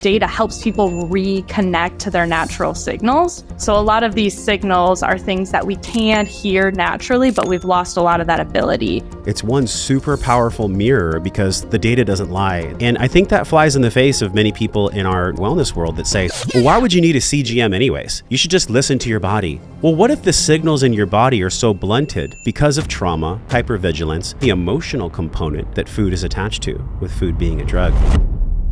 Data helps people reconnect to their natural signals. So a lot of these signals are things that we can hear naturally, but we've lost a lot of that ability. It's one super powerful mirror because the data doesn't lie. And I think that flies in the face of many people in our wellness world that say, well, why would you need a CGM anyways? You should just listen to your body. Well, what if the signals in your body are so blunted because of trauma, hypervigilance, the emotional component that food is attached to, with food being a drug?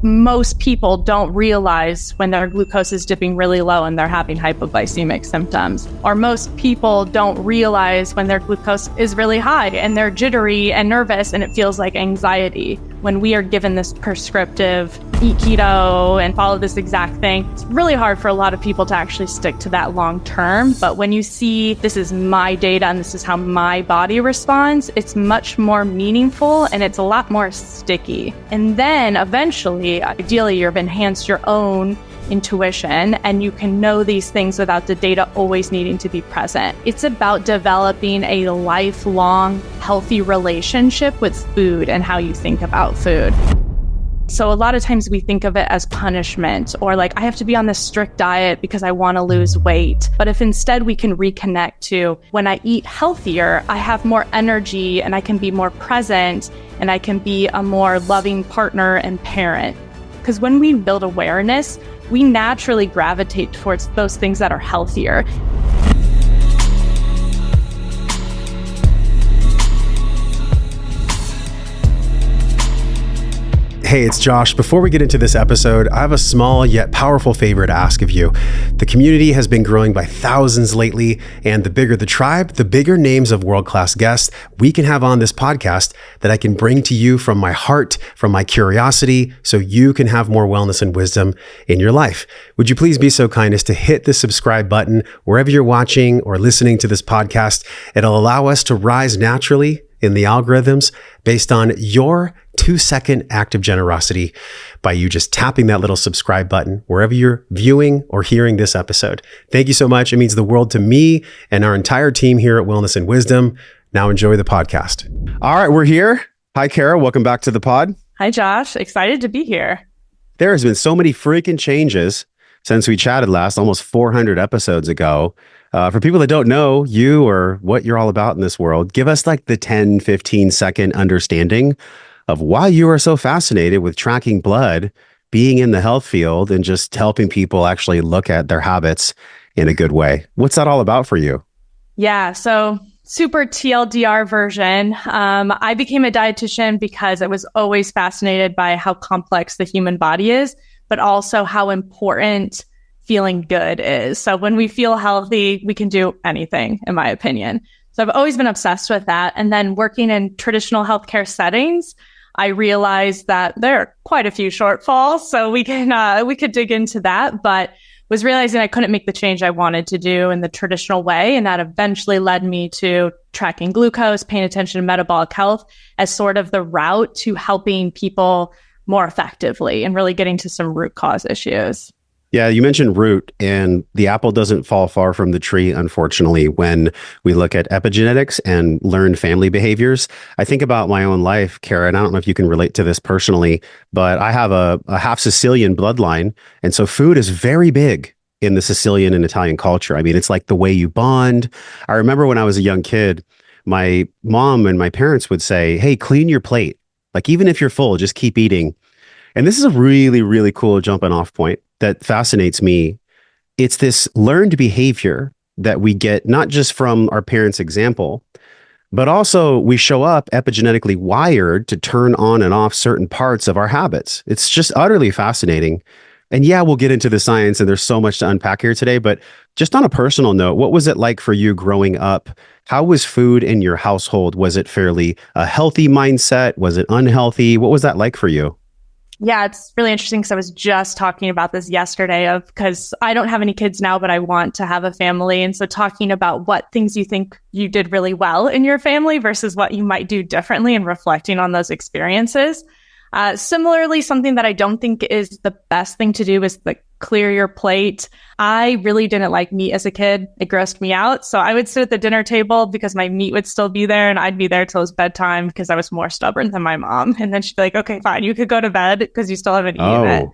Most people don't realize when their glucose is dipping really low and they're having hypoglycemic symptoms. Or most people don't realize when their glucose is really high and they're jittery and nervous and it feels like anxiety. When we are given this prescriptive, eat keto and follow this exact thing, it's really hard for a lot of people to actually stick to that long term. But when you see this is my data and this is how my body responds, it's much more meaningful and it's a lot more sticky. And then eventually, ideally, you've enhanced your own intuition and you can know these things without the data always needing to be present. It's about developing a lifelong healthy relationship with food and how you think about food. So a lot of times we think of it as punishment or like I have to be on this strict diet because I want to lose weight. But if instead we can reconnect to when I eat healthier, I have more energy and I can be more present and I can be a more loving partner and parent. Because when we build awareness, we naturally gravitate towards those things that are healthier. Hey, it's Josh. Before we get into this episode, I have a small yet powerful favor to ask of you. The community has been growing by thousands lately, and the bigger the tribe, the bigger names of world-class guests we can have on this podcast that I can bring to you from my heart, from my curiosity, so you can have more wellness and wisdom in your life. Would you please be so kind as to hit the subscribe button wherever you're watching or listening to this podcast? It'll allow us to rise naturally in the algorithms based on your 2-second act of generosity by you just tapping that little subscribe button wherever you're viewing or hearing this episode. Thank you so much. It means the world to me and our entire team here at Wellness and Wisdom. Now enjoy the podcast. All right, we're here. Hi, Kara. Welcome back to the pod. Hi, Josh. Excited to be here. There has been so many freaking changes since we chatted last, almost 400 episodes ago. For people that don't know you or what you're all about in this world, give us like the 10, 15 second understanding of why you are so fascinated with tracking blood, being in the health field, and just helping people actually look at their habits in a good way. What's that all about for you? Yeah, so super TLDR version. I became a dietitian because I was always fascinated by how complex the human body is, but also how important feeling good is. So when we feel healthy, we can do anything, in my opinion. So I've always been obsessed with that. And then working in traditional healthcare settings, I realized that there are quite a few shortfalls. So we could dig into that, but was realizing I couldn't make the change I wanted to do in the traditional way. And that eventually led me to tracking glucose, paying attention to metabolic health as sort of the route to helping people more effectively and really getting to some root cause issues. Yeah, you mentioned root, and the apple doesn't fall far from the tree, unfortunately, when we look at epigenetics and learned family behaviors. I think about my own life, Kara, and I don't know if you can relate to this personally, but I have a half Sicilian bloodline, and so food is very big in the Sicilian and Italian culture. I mean, it's like the way you bond. I remember when I was a young kid, my mom and my parents would say, hey, clean your plate. Like, even if you're full, just keep eating. And this is a really, really cool jumping off point that fascinates me. It's this learned behavior that we get not just from our parents' example, but also we show up epigenetically wired to turn on and off certain parts of our habits. It's just utterly fascinating. And yeah, we'll get into the science, and there's so much to unpack here today, but just on a personal note, what was it like for you growing up? How was food in your household? Was it fairly a healthy mindset? Was it unhealthy? What was that like for you? Yeah, it's really interesting because I was just talking about this yesterday because I don't have any kids now, but I want to have a family. And so talking about what things you think you did really well in your family versus what you might do differently and reflecting on those experiences. Similarly, something that I don't think is the best thing to do is like clear your plate. I really didn't like meat as a kid. It grossed me out. So I would sit at the dinner table because my meat would still be there and I'd be there till it was bedtime because I was more stubborn than my mom. And then she'd be like, okay, fine, you could go to bed because you still haven't eaten it.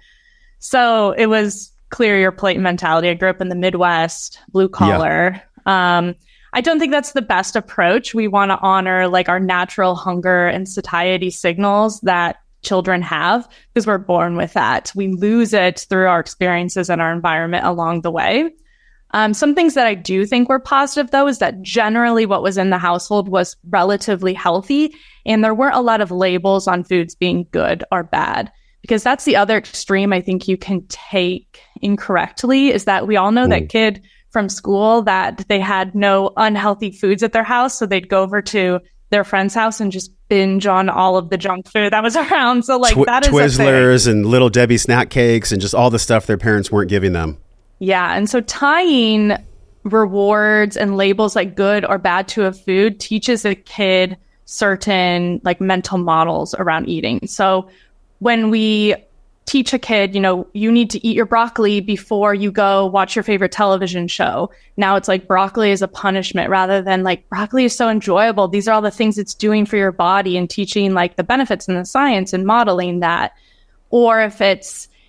So it was clear your plate mentality. I grew up in the Midwest, blue collar. I don't think that's the best approach. We want to honor like our natural hunger and satiety signals that children have because we're born with that. We lose it through our experiences and our environment along the way. Some things that I do think were positive, though, is that generally what was in the household was relatively healthy, and there weren't a lot of labels on foods being good or bad, because that's the other extreme I think you can take incorrectly, is that we all know that kid from school that they had no unhealthy foods at their house, so they'd go over to their friend's house and just binge on all of the junk food that was around. So like that is Twizzlers and Little Debbie snack cakes and just all the stuff their parents weren't giving them. Yeah. And so tying rewards and labels like good or bad to a food teaches a kid certain like mental models around eating. So when we teach a kid, you know, you need to eat your broccoli before you go watch your favorite television show. Now it's like broccoli is a punishment rather than like broccoli is so enjoyable. These are all the things it's doing for your body, and teaching like the benefits and the science and modeling that. Or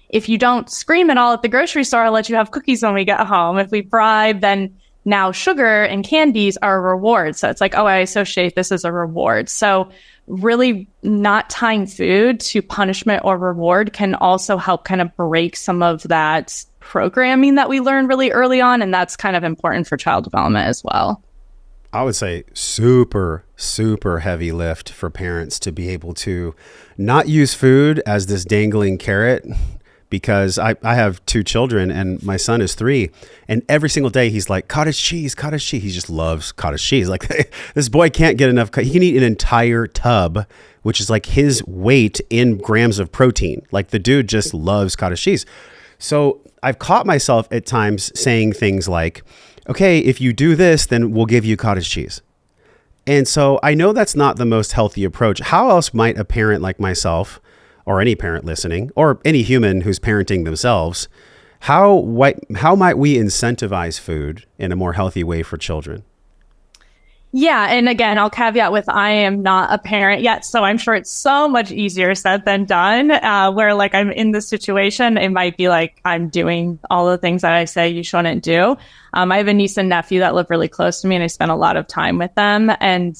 if you don't scream at all at the grocery store, I'll let you have cookies when we get home. If we bribe, then now sugar and candies are a reward. So it's like, oh, I associate this as a reward. So really not tying food to punishment or reward can also help kind of break some of that programming that we learned really early on. And that's kind of important for child development as well. I would say super, super heavy lift for parents to be able to not use food as this dangling carrot. Because I have 2 children and my son is 3, and every single day he's like, cottage cheese. He just loves cottage cheese. Like this boy can't get enough. He can eat an entire tub, which is like his weight in grams of protein. Like the dude just loves cottage cheese. So I've caught myself at times saying things like, okay, if you do this, then we'll give you cottage cheese. And so I know that's not the most healthy approach. How else might a parent like myself, or any parent listening, or any human who's parenting themselves, how might we incentivize food in a more healthy way for children? Yeah. And again, I'll caveat with, I am not a parent yet, so I'm sure it's so much easier said than done, where like I'm in this situation, it might be like I'm doing all the things that I say you shouldn't do. I have a niece and nephew that live really close to me, and I spend a lot of time with them. And,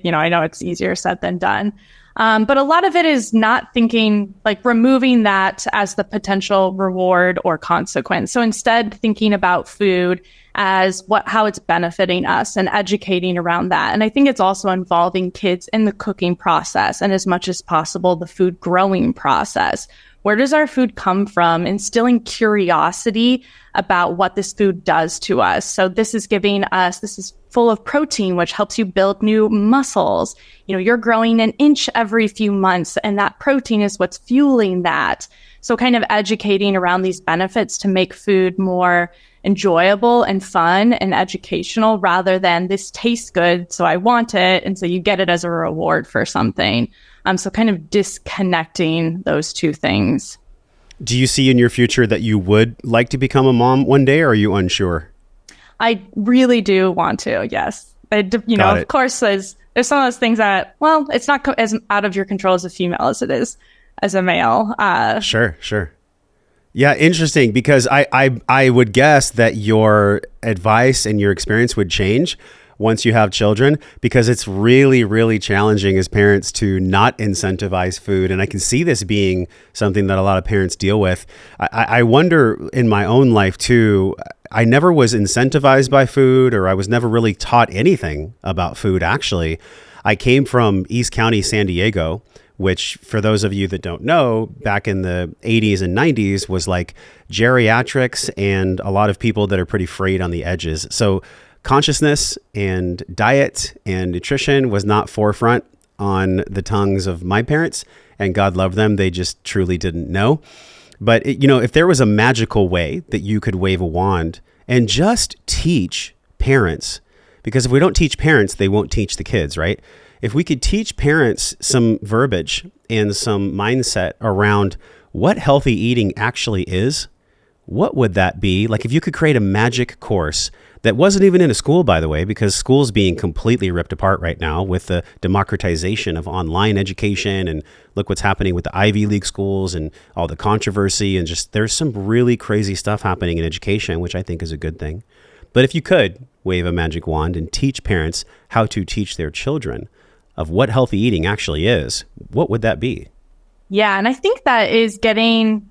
you know, I know it's easier said than done. But a lot of it is not thinking, like removing that as the potential reward or consequence. So instead thinking about food as how it's benefiting us and educating around that. And I think it's also involving kids in the cooking process and as much as possible, the food growing process. Where does our food come from? Instilling curiosity about what this food does to us. So this is full of protein, which helps you build new muscles. You know, you're growing an inch every few months, and that protein is what's fueling that. So kind of educating around these benefits to make food more enjoyable and fun and educational, rather than this tastes good, so I want it. And so you get it as a reward for something. So kind of disconnecting those two things. Do you see in your future that you would like to become a mom one day, or are you unsure? I really do want to, yes. Of course, there's some of those things that, well, it's not as out of your control as a female as it is as a male. Sure. Yeah, interesting, because I would guess that your advice and your experience would change once you have children, because it's really, really challenging as parents to not incentivize food. And I can see this being something that a lot of parents deal with. I wonder in my own life too, I never was incentivized by food, or I was never really taught anything about food, actually. I came from East County, San Diego, which for those of you that don't know, back in the 80s and 90s was like geriatrics and a lot of people that are pretty frayed on the edges. So consciousness and diet and nutrition was not forefront on the tongues of my parents, and God love them. They just truly didn't know. But if there was a magical way that you could wave a wand and just teach parents, because if we don't teach parents, they won't teach the kids, right? If we could teach parents some verbiage and some mindset around what healthy eating actually is, what would that be? Like if you could create a magic course that wasn't even in a school, by the way, because school's being completely ripped apart right now with the democratization of online education, and look what's happening with the Ivy League schools and all the controversy, and just there's some really crazy stuff happening in education, which I think is a good thing. But if you could wave a magic wand and teach parents how to teach their children of what healthy eating actually is, what would that be? Yeah, and I think that is getting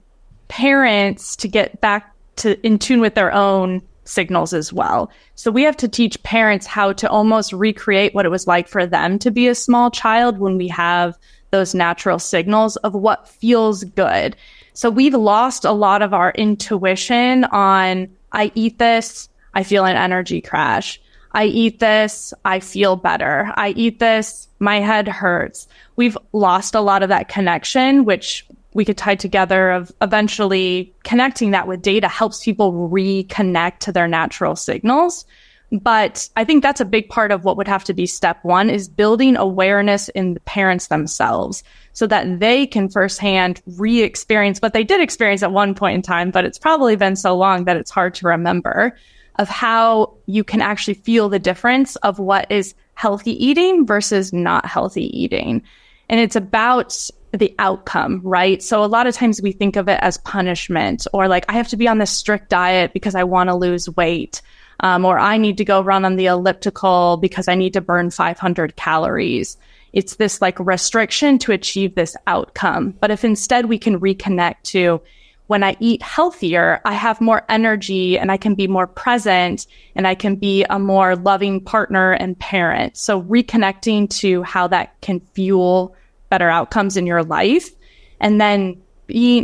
parents to get back to in tune with their own signals as well. So we have to teach parents how to almost recreate what it was like for them to be a small child when we have those natural signals of what feels good. So we've lost a lot of our intuition on, I eat this, I feel an energy crash. I eat this, I feel better. I eat this, my head hurts. We've lost a lot of that connection, which we could tie together of eventually connecting that with data helps people reconnect to their natural signals. But I think that's a big part of what would have to be step one is building awareness in the parents themselves so that they can firsthand re-experience what they did experience at one point in time, but it's probably been so long that it's hard to remember, of how you can actually feel the difference of what is healthy eating versus not healthy eating. And it's about the outcome, right? So a lot of times we think of it as punishment, or like I have to be on this strict diet because I want to lose weight, or I need to go run on the elliptical because I need to burn 500 calories. It's this like restriction to achieve this outcome. But if instead we can reconnect to, when I eat healthier, I have more energy and I can be more present and I can be a more loving partner and parent. So reconnecting to how that can fuel better outcomes in your life, and then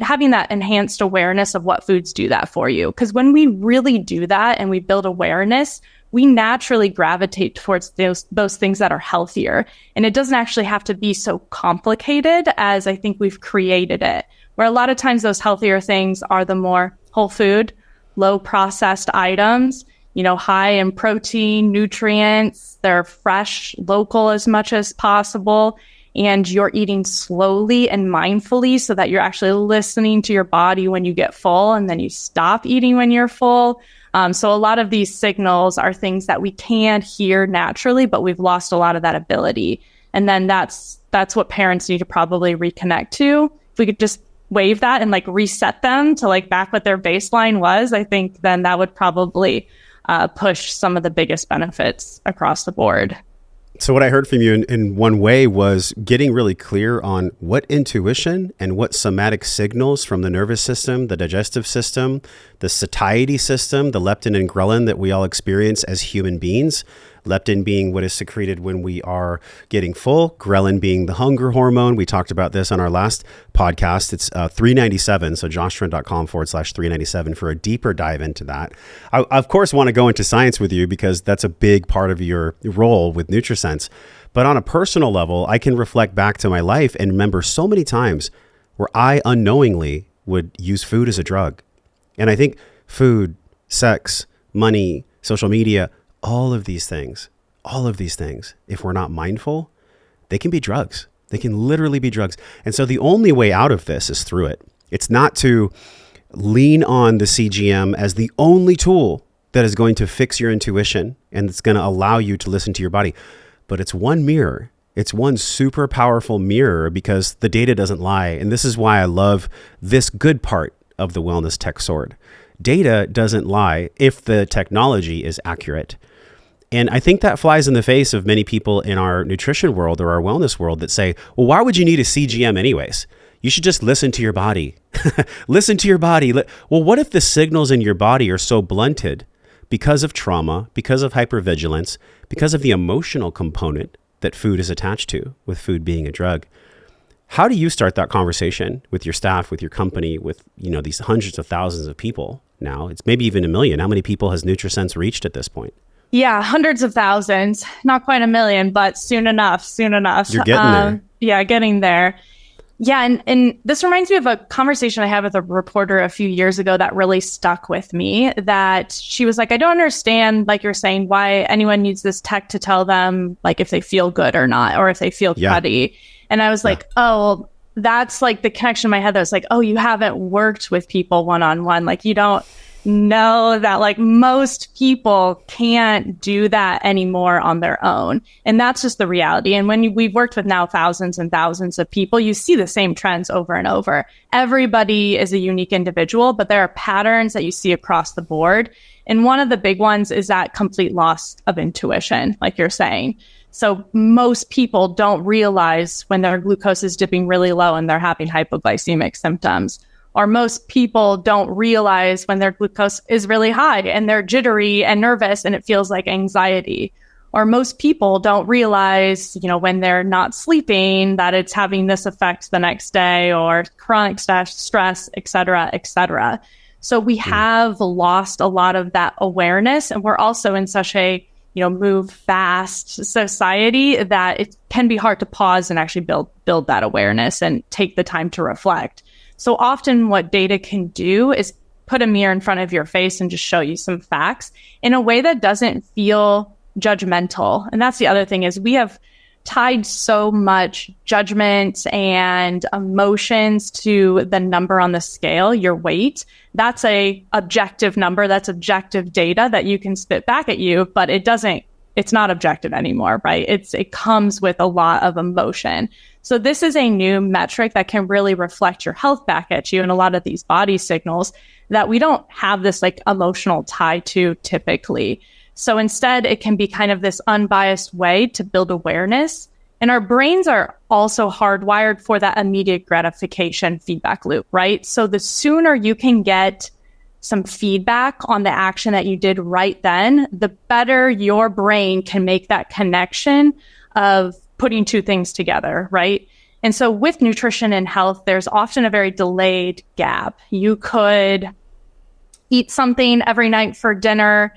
having that enhanced awareness of what foods do that for you. Because when we really do that and we build awareness, we naturally gravitate towards those things that are healthier. And it doesn't actually have to be so complicated as I think we've created it, where a lot of times those healthier things are the more whole food, low processed items, high in protein, nutrients, they're fresh, local as much as possible. And you're eating slowly and mindfully so that you're actually listening to your body when you get full, and then you stop eating when you're full. So a lot of these signals are things that we can hear naturally, but we've lost a lot of that ability. And then that's what parents need to probably reconnect to. If we could just wave that and like reset them to like back what their baseline was, I think then that would probably push some of the biggest benefits across the board. So what I heard from you in one way was getting really clear on what intuition and what somatic signals from the nervous system, the digestive system, the satiety system, the leptin and ghrelin that we all experience as human beings. Leptin being what is secreted when we are getting full, ghrelin being the hunger hormone. We talked about this on our last podcast. It's 397, so joshtrent.com/397 for a deeper dive into that. I, of course, want to go into science with you because that's a big part of your role with NutriSense. But on a personal level, I can reflect back to my life and remember so many times where I unknowingly would use food as a drug. And I think food, sex, money, social media, all of these things, if we're not mindful, they can be drugs. They can literally be drugs. And so the only way out of this is through it. It's not to lean on the CGM as the only tool that is going to fix your intuition and it's going to allow you to listen to your body. But it's one mirror. It's one super powerful mirror because the data doesn't lie. And this is why I love this good part of the wellness tech sword. Data doesn't lie if the technology is accurate. And I think that flies in the face of many people in our nutrition world or our wellness world that say, well, why would you need a CGM anyways? You should just listen to your body. Listen to your body. Well, what if the signals in your body are so blunted because of trauma, because of hypervigilance, because of the emotional component that food is attached to, with food being a drug? How do you start that conversation with your staff, with your company, with these hundreds of thousands of people now? It's maybe even 1 million. How many people has NutriSense reached at this point? Yeah, hundreds of thousands, not quite 1 million, but soon enough. You're getting there. Yeah, getting there. Yeah, and this reminds me of a conversation I had with a reporter a few years ago that really stuck with me, that she was like, I don't understand, like you're saying, why anyone needs this tech to tell them like if they feel good or not, or if they feel cruddy. And I was like, oh, well, that's like the connection in my head that's like, oh, you haven't worked with people one-on-one. Like you don't know that like most people can't do that anymore on their own. And that's just the reality. And when we've worked with now thousands and thousands of people, you see the same trends over and over. Everybody is a unique individual, but there are patterns that you see across the board. And one of the big ones is that complete loss of intuition, like you're saying. So most people don't realize when their glucose is dipping really low and they're having hypoglycemic symptoms. Or most people don't realize when their glucose is really high and they're jittery and nervous and it feels like anxiety. Or most people don't realize, when they're not sleeping that it's having this effect the next day, or chronic stress, et cetera, et cetera. So we have lost a lot of that awareness, and we're also in such a move fast society that it can be hard to pause and actually build that awareness and take the time to reflect. So often what data can do is put a mirror in front of your face and just show you some facts in a way that doesn't feel judgmental. And that's the other thing, is we have tied so much judgment and emotions to the number on the scale, your weight. That's a objective number. That's objective data that you can spit back at you, but it's not objective anymore, right? It comes with a lot of emotion. So this is a new metric that can really reflect your health back at you and a lot of these body signals that we don't have this like emotional tie to typically. So instead, it can be kind of this unbiased way to build awareness. And our brains are also hardwired for that immediate gratification feedback loop, right? So the sooner you can get some feedback on the action that you did right then, the better your brain can make that connection of putting two things together, right? And so with nutrition and health, there's often a very delayed gap. You could eat something every night for dinner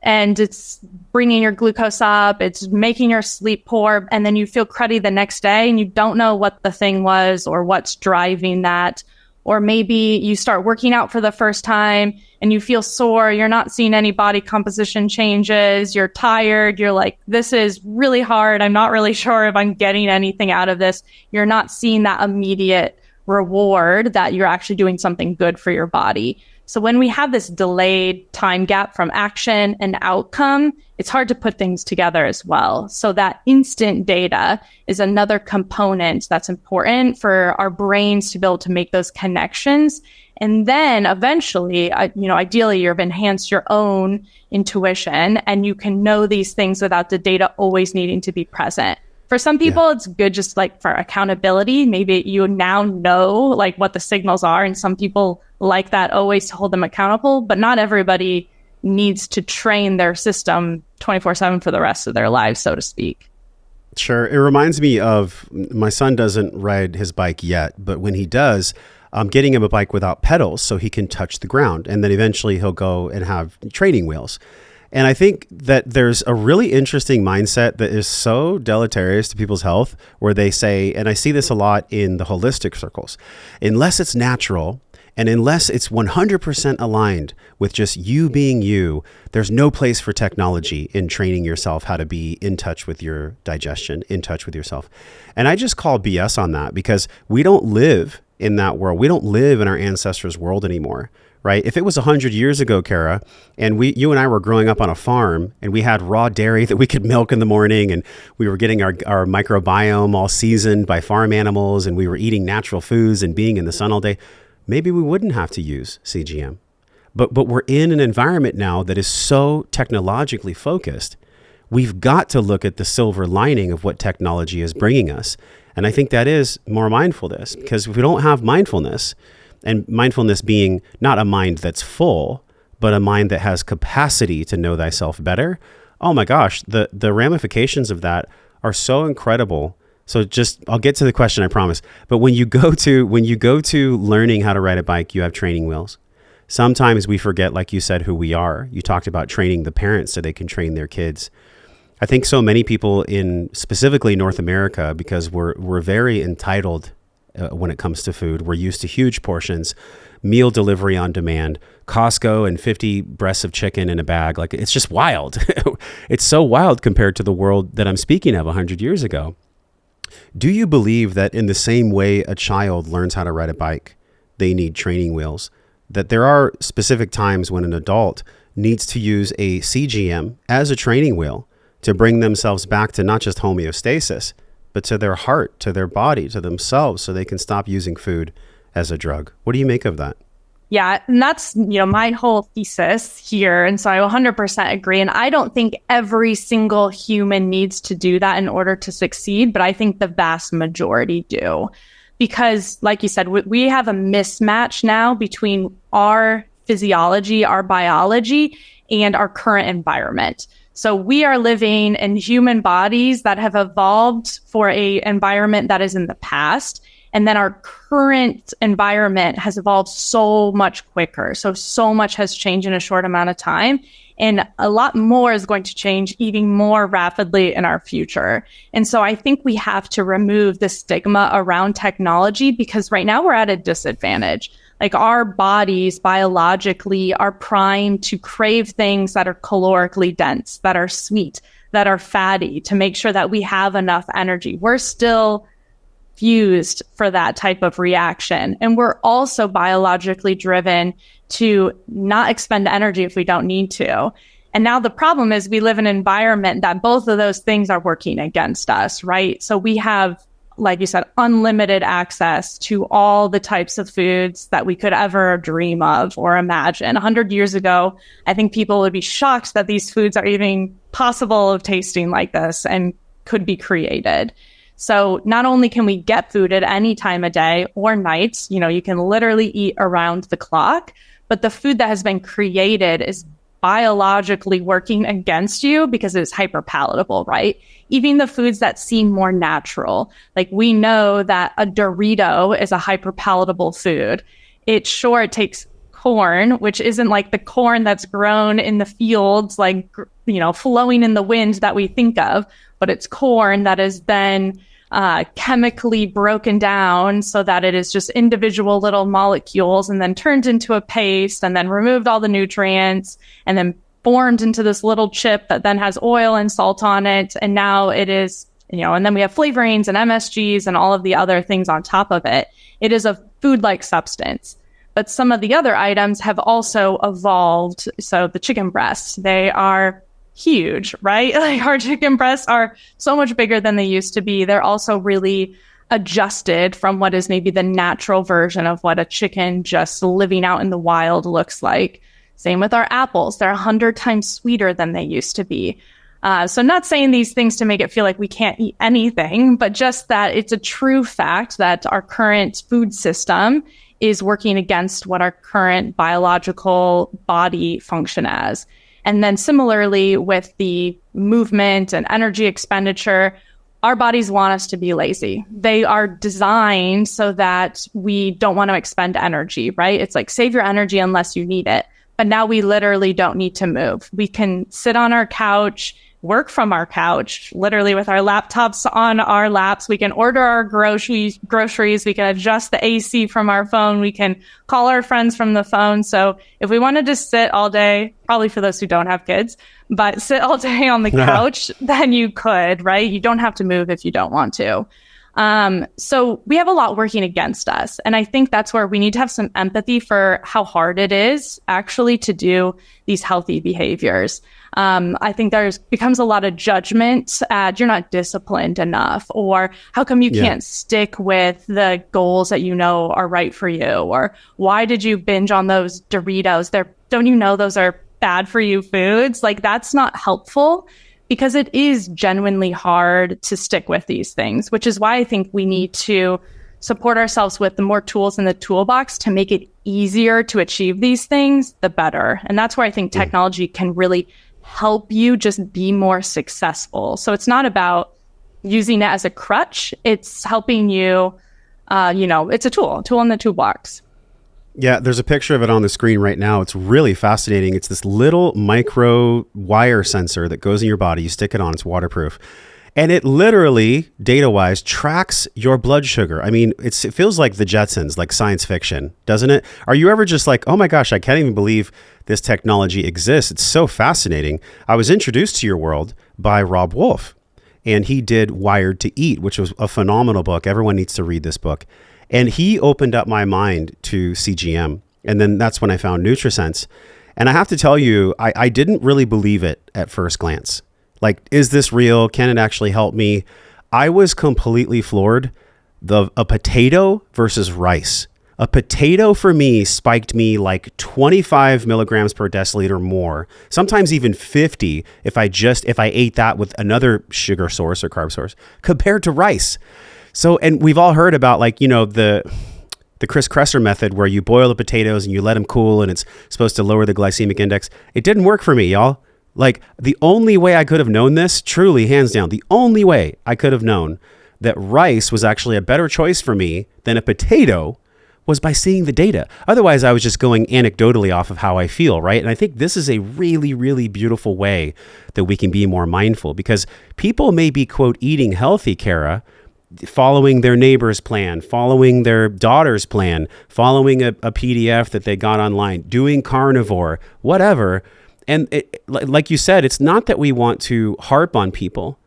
and it's bringing your glucose up, it's making your sleep poor, and then you feel cruddy the next day and you don't know what the thing was or what's driving that. Or maybe you start working out for the first time and you feel sore, you're not seeing any body composition changes, you're tired, you're like, this is really hard, I'm not really sure if I'm getting anything out of this. You're not seeing that immediate reward that you're actually doing something good for your body. So when we have this delayed time gap from action and outcome, it's hard to put things together as well. So that instant data is another component that's important for our brains to be able to make those connections. And then eventually, ideally, you've enhanced your own intuition and you can know these things without the data always needing to be present. For some people, It's good just like for accountability. Maybe you now know like what the signals are, and some people like that always to hold them accountable, but not everybody needs to train their system 24/7 for the rest of their lives, so to speak. Sure. It reminds me of my son doesn't ride his bike yet, but when he does, I'm getting him a bike without pedals so he can touch the ground. And then eventually he'll go and have training wheels. And I think that there's a really interesting mindset that is so deleterious to people's health, where they say, and I see this a lot in the holistic circles, unless it's natural and unless it's 100% aligned with just you being you, there's no place for technology in training yourself how to be in touch with your digestion, in touch with yourself. And I just call BS on that, because we don't live in that world. We don't live in our ancestors' world anymore. Right? If it was 100 years ago, Kara, and you and I were growing up on a farm and we had raw dairy that we could milk in the morning, and we were getting our microbiome all seasoned by farm animals, and we were eating natural foods and being in the sun all day, maybe we wouldn't have to use CGM. But we're in an environment now that is so technologically focused. We've got to look at the silver lining of what technology is bringing us. And I think that is more mindfulness, because if we don't have mindfulness, and mindfulness being not a mind that's full, but a mind that has capacity to know thyself better. Oh my gosh, the ramifications of that are so incredible. So I'll get to the question, I promise. But when you go to learning how to ride a bike, you have training wheels. Sometimes we forget, like you said, who we are. You talked about training the parents so they can train their kids. I think so many people in specifically North America, because we're very entitled when it comes to food. We're used to huge portions, meal delivery on demand, Costco and 50 breasts of chicken in a bag. Like, it's just wild. It's so wild compared to the world that I'm speaking of 100 years ago. Do you believe that in the same way a child learns how to ride a bike, they need training wheels, that there are specific times when an adult needs to use a CGM as a training wheel to bring themselves back to not just homeostasis, but to their heart, to their body, to themselves, so they can stop using food as a drug? What do you make of that? Yeah, and that's, my whole thesis here. And so I 100% agree. And I don't think every single human needs to do that in order to succeed, but I think the vast majority do. Because like you said, we have a mismatch now between our physiology, our biology, and our current environment. So we are living in human bodies that have evolved for an environment that is in the past. And then our current environment has evolved so much quicker. So much has changed in a short amount of time. And a lot more is going to change even more rapidly in our future. And so I think we have to remove the stigma around technology, because right now we're at a disadvantage. Like, our bodies biologically are primed to crave things that are calorically dense, that are sweet, that are fatty, to make sure that we have enough energy. We're still fused for that type of reaction. And we're also biologically driven to not expend energy if we don't need to. And now the problem is we live in an environment that both of those things are working against us, right? So we have, like you said, unlimited access to all the types of foods that we could ever dream of or imagine. 100 years ago, I think people would be shocked that these foods are even possible of tasting like this and could be created. So not only can we get food at any time of day or night, you can literally eat around the clock, but the food that has been created is biologically working against you because it's hyper palatable, right? Even the foods that seem more natural, like we know that a Dorito is a hyper palatable food. It takes corn, which isn't like the corn that's grown in the fields, like, flowing in the wind that we think of, but it's corn that is then chemically broken down so that it is just individual little molecules and then turned into a paste and then removed all the nutrients and then formed into this little chip that then has oil and salt on it. And now it is, and then we have flavorings and MSGs and all of the other things on top of it. It is a food-like substance. But some of the other items have also evolved. So the chicken breasts, they are huge, right? Like, our chicken breasts are so much bigger than they used to be. They're also really adjusted from what is maybe the natural version of what a chicken just living out in the wild looks like. Same with our apples. They're 100 times sweeter than they used to be. So not saying these things to make it feel like we can't eat anything, but just that it's a true fact that our current food system is working against what our current biological body function as. And then similarly with the movement and energy expenditure, our bodies want us to be lazy. They are designed so that we don't want to expend energy, right? It's like, save your energy unless you need it. But now we literally don't need to move. We can sit on our couch, work from our couch, literally with our laptops on our laps. We can order our groceries. We can adjust the AC from our phone. We can call our friends from the phone. So if we want to just sit all day, probably for those who don't have kids, but sit all day on the couch, then you could, right? You don't have to move if you don't want to. So we have a lot working against us. And I think that's where we need to have some empathy for how hard it is actually to do these healthy behaviors. I think becomes a lot of judgment at, you're not disciplined enough, or how come you can't stick with the goals that you know are right for you, or why did you binge on those Doritos? Don't you know those are bad for you foods? Like, that's not helpful, because it is genuinely hard to stick with these things, which is why I think we need to support ourselves with the more tools in the toolbox to make it easier to achieve these things, the better. And that's where I think technology can really help you just be more successful. So it's not about using it as a crutch. It's helping you, it's a tool in the toolbox. Yeah, there's a picture of it on the screen right now. It's really fascinating. It's this little micro wire sensor that goes in your body. You stick it on, it's waterproof. And it literally, data-wise, tracks your blood sugar. I mean, it feels like the Jetsons, like science fiction, doesn't it? Are you ever just like, oh my gosh, I can't even believe this technology exists. It's so fascinating. I was introduced to your world by Rob Wolf. and he did Wired to Eat, which was a phenomenal book. Everyone needs to read this book. And he opened up my mind to CGM. And then that's when I found NutriSense. And I have to tell you, I didn't really believe it at first glance. Like, is this real? Can it actually help me? I was completely floored. A potato versus rice. A potato for me spiked me like 25 milligrams per deciliter more, sometimes even 50 if I ate that with another sugar source or carb source compared to rice. So, and we've all heard about, like, you know, the Chris Kresser method where you boil the potatoes and you let them cool and it's supposed to lower the glycemic index. It didn't work for me, y'all. Like, the only way I could have known this, truly, hands down, the only way I could have known that rice was actually a better choice for me than a potato was by seeing the data. Otherwise, I was just going anecdotally off of how I feel, right? And I think this is a really, really beautiful way that we can be more mindful, because people may be, quote, eating healthy, Kara, following their neighbor's plan, following their daughter's plan, following a PDF that they got online, doing carnivore, whatever. And like you said, it's not that we want to harp on people.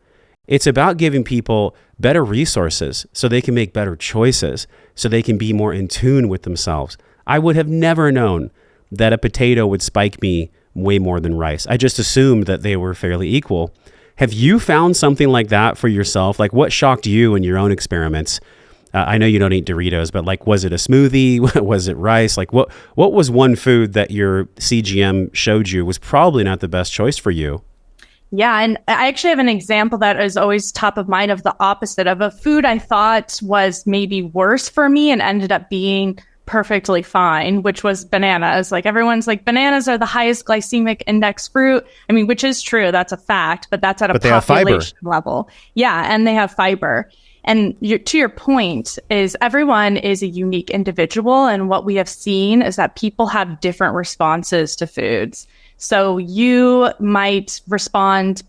It's about giving people better resources so they can make better choices, so they can be more in tune with themselves. I would have never known that a potato would spike me way more than rice. I just assumed that they were fairly equal. Have you found something like that for yourself? Like, what shocked you in your own experiments? I know you don't eat Doritos, but like, was it a smoothie? Was it rice? Like, what was one food that your CGM showed you was probably not the best choice for you? Yeah, and I actually have an example that is always top of mind of the opposite of a food I thought was maybe worse for me and ended up being perfectly fine, which was bananas. Like, everyone's like, bananas are the highest glycemic index fruit. I mean, which is true. That's a fact, but that's at a population level. Yeah, and they have fiber. And to your point is everyone is a unique individual. And what we have seen is that people have different responses to foods. So you might respond,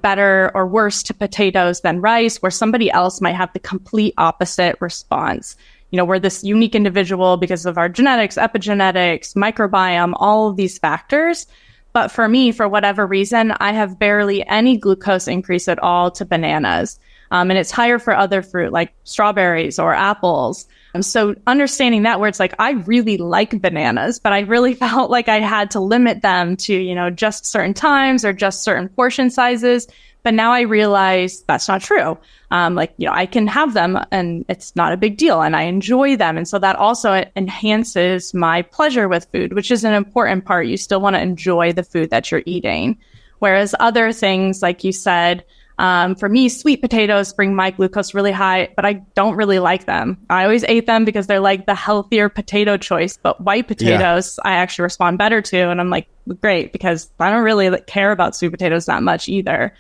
better or worse to potatoes than rice, where somebody else might have the complete opposite response. We're this unique individual because of our genetics, epigenetics, microbiome, all of these factors. But for me, for whatever reason, I have barely any glucose increase at all to bananas. And it's higher for other fruit like strawberries or apples. So understanding that, where it's like, I really like bananas, but I really felt like I had to limit them to, just certain times or just certain portion sizes. But now I realize that's not true. I can have them and it's not a big deal and I enjoy them. And so that also enhances my pleasure with food, which is an important part. You still want to enjoy the food that you're eating. Whereas other things, like you said, for me, sweet potatoes bring my glucose really high, but I don't really like them. I always ate them because they're like the healthier potato choice, but white potatoes, I actually respond better to. And I'm like, great, because I don't really care about sweet potatoes that much either.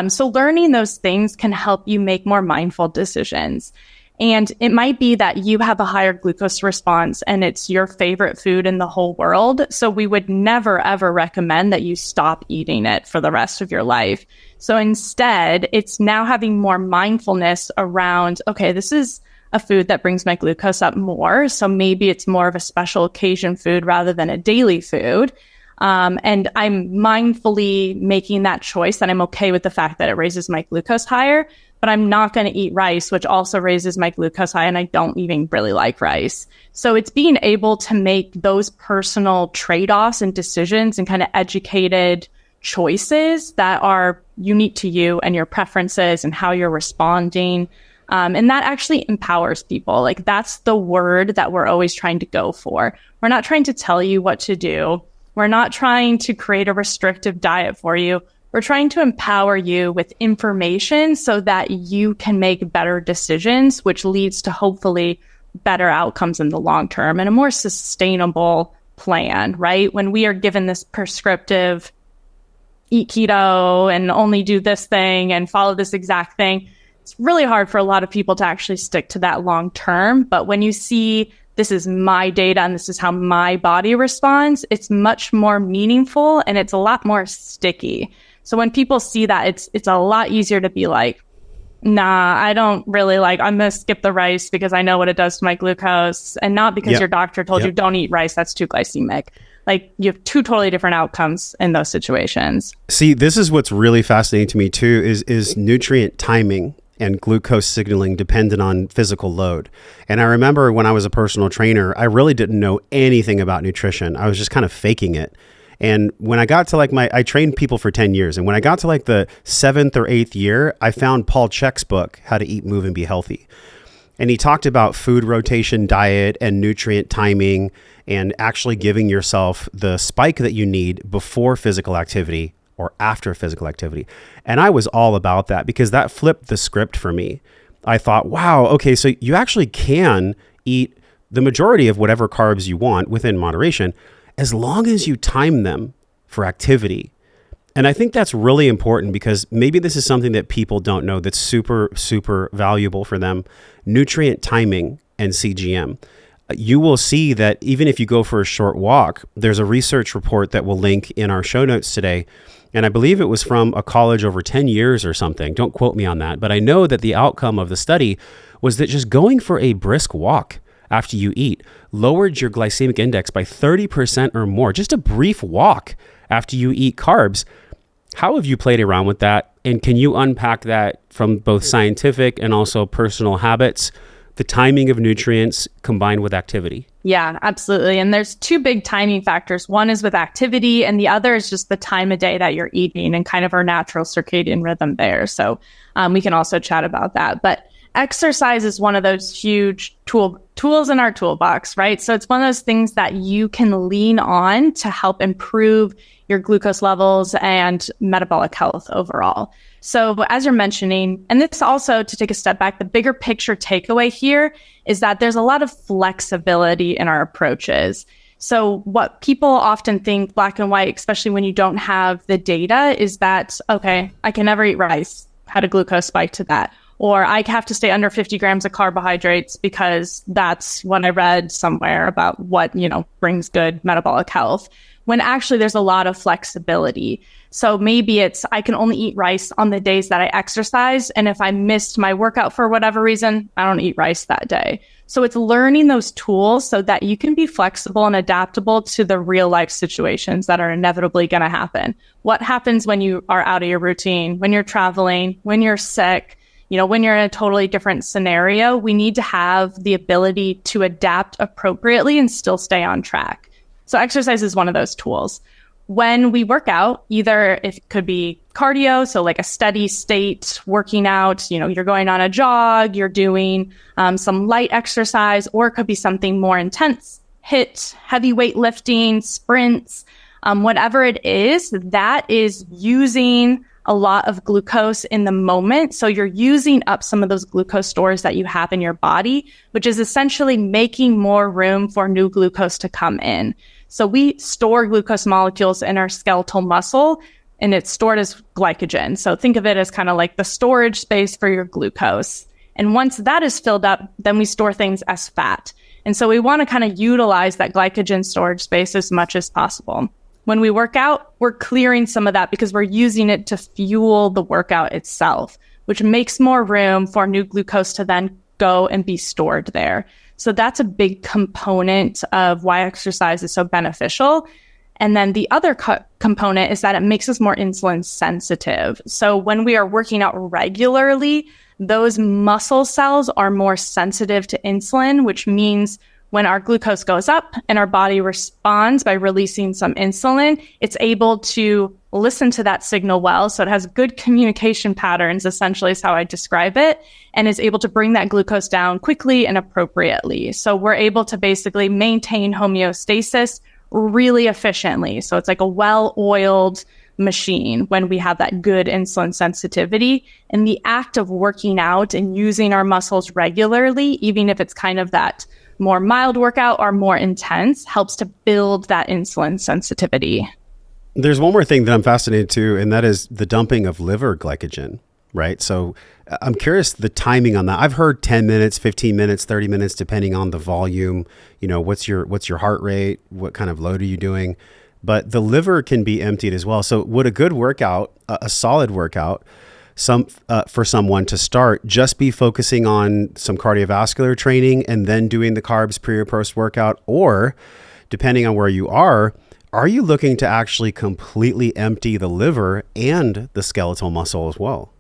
So learning those things can help you make more mindful decisions. And it might be that you have a higher glucose response and it's your favorite food in the whole world. So we would never, ever recommend that you stop eating it for the rest of your life. So instead, it's now having more mindfulness around, okay, this is a food that brings my glucose up more. So maybe it's more of a special occasion food rather than a daily food. And I'm mindfully making that choice, and I'm okay with the fact that it raises my glucose higher, but I'm not going to eat rice, which also raises my glucose high, and I don't even really like rice. So it's being able to make those personal trade-offs and decisions and kind of educated choices that are unique to you and your preferences and how you're responding. And that actually empowers people. Like, that's the word that we're always trying to go for. We're not trying to tell you what to do. We're not trying to create a restrictive diet for you. We're trying to empower you with information so that you can make better decisions, which leads to hopefully better outcomes in the long term and a more sustainable plan, right? When we are given this prescriptive eat keto and only do this thing and follow this exact thing, it's really hard for a lot of people to actually stick to that long term. But when you see this is my data and this is how my body responds, it's much more meaningful and it's a lot more sticky. So when people see that, it's a lot easier to be like, nah, I don't really I'm going to skip the rice because I know what it does to my glucose, and not because your doctor told you don't eat rice, that's too glycemic. Like you have two totally different outcomes in those situations. See, this is what's really fascinating to me too, is nutrient timing and glucose signaling dependent on physical load. And I remember when I was a personal trainer, I really didn't know anything about nutrition. I was just kind of faking it. And when I got to I trained people for 10 years. And when I got to the 7th or 8th year, I found Paul Chek's book, How to Eat, Move, and Be Healthy. And he talked about food rotation, diet, and nutrient timing, and actually giving yourself the spike that you need before physical activity or after physical activity. And I was all about that because that flipped the script for me. I thought, wow, okay, so you actually can eat the majority of whatever carbs you want within moderation, as long as you time them for activity. And I think that's really important because maybe this is something that people don't know that's super, super valuable for them. Nutrient timing and CGM. You will see that even if you go for a short walk, there's a research report that we'll link in our show notes today. And I believe it was from a college over 10 years or something. Don't quote me on that. But I know that the outcome of the study was that just going for a brisk walk after you eat lowered your glycemic index by 30% or more. Just a brief walk after you eat carbs. How have you played around with that? And can you unpack that from both scientific and also personal habits, the timing of nutrients combined with activity? Yeah, absolutely. And there's two big timing factors. One is with activity, and the other is just the time of day that you're eating and kind of our natural circadian rhythm there. So we can also chat about that. But exercise is one of those huge tools in our toolbox, right? So it's one of those things that you can lean on to help improve your glucose levels and metabolic health overall. So as you're mentioning, and this also, to take a step back, the bigger picture takeaway here is that there's a lot of flexibility in our approaches. So what people often think, black and white, especially when you don't have the data, is that, okay, I can never eat rice, had a glucose spike to that. Or I have to stay under 50 grams of carbohydrates because that's what I read somewhere about what, brings good metabolic health. When actually there's a lot of flexibility. So maybe it's, I can only eat rice on the days that I exercise. And if I missed my workout for whatever reason, I don't eat rice that day. So it's learning those tools so that you can be flexible and adaptable to the real life situations that are inevitably going to happen. What happens when you are out of your routine, when you're traveling, when you're sick, when you're in a totally different scenario? We need to have the ability to adapt appropriately and still stay on track. So exercise is one of those tools. When we work out, either it could be cardio, so like a steady state working out, you're going on a jog, you're doing some light exercise, or it could be something more intense, HIIT, heavy weightlifting, sprints, whatever it is, that is using a lot of glucose in the moment. So you're using up some of those glucose stores that you have in your body, which is essentially making more room for new glucose to come in. So we store glucose molecules in our skeletal muscle, and it's stored as glycogen. So think of it as kind of like the storage space for your glucose. And once that is filled up, then we store things as fat. And so we want to kind of utilize that glycogen storage space as much as possible. When we work out, we're clearing some of that because we're using it to fuel the workout itself, which makes more room for new glucose to then go and be stored there. So that's a big component of why exercise is so beneficial. And then the other component is that it makes us more insulin sensitive. So when we are working out regularly, those muscle cells are more sensitive to insulin, which means when our glucose goes up and our body responds by releasing some insulin, it's able to listen to that signal well. So it has good communication patterns, essentially is how I describe it, and is able to bring that glucose down quickly and appropriately. So we're able to basically maintain homeostasis really efficiently. So it's like a well-oiled machine when we have that good insulin sensitivity. And the act of working out and using our muscles regularly, even if it's kind of that more mild workout or more intense, helps to build that insulin sensitivity. There's one more thing that I'm fascinated to, and that is the dumping of liver glycogen, right? So I'm curious the timing on that. I've heard 10 minutes, 15 minutes, 30 minutes, depending on the volume. What's your heart rate? What kind of load are you doing? But the liver can be emptied as well. So would a good workout, a solid workout, for someone to start, just be focusing on some cardiovascular training and then doing the carbs pre or post workout? Or depending on where you are, are you looking to actually completely empty the liver and the skeletal muscle as well?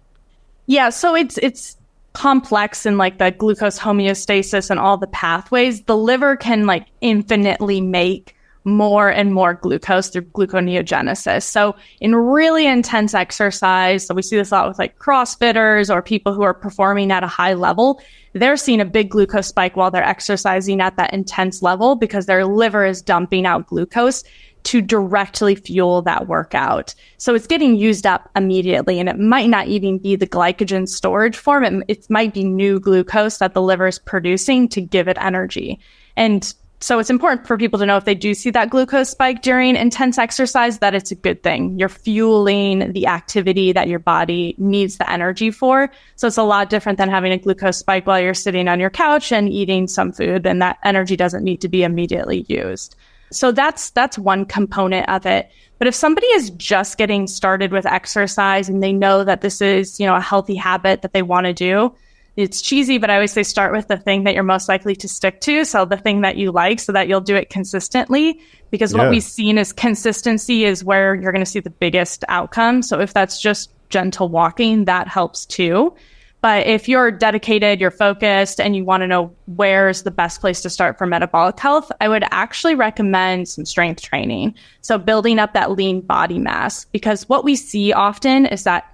Yeah, so it's complex in like the glucose homeostasis and all the pathways. The liver can like infinitely make more and more glucose through gluconeogenesis. So in really intense exercise, so we see this a lot with like CrossFitters or people who are performing at a high level, they're seeing a big glucose spike while they're exercising at that intense level because their liver is dumping out glucose to directly fuel that workout. So it's getting used up immediately, and it might not even be the glycogen storage form. It might be new glucose that the liver is producing to give it energy. And so it's important for people to know if they do see that glucose spike during intense exercise, that it's a good thing. You're fueling the activity that your body needs the energy for. So it's a lot different than having a glucose spike while you're sitting on your couch and eating some food, and that energy doesn't need to be immediately used. So that's one component of it. But if somebody is just getting started with exercise and they know that this is, a healthy habit that they want to do, it's cheesy, but I always say start with the thing that you're most likely to stick to. So the thing that you like so that you'll do it consistently, because what we've seen is consistency is where you're going to see the biggest outcome. So if that's just gentle walking, that helps too. But if you're dedicated, you're focused, and you want to know where's the best place to start for metabolic health, I would actually recommend some strength training. So building up that lean body mass, because what we see often is that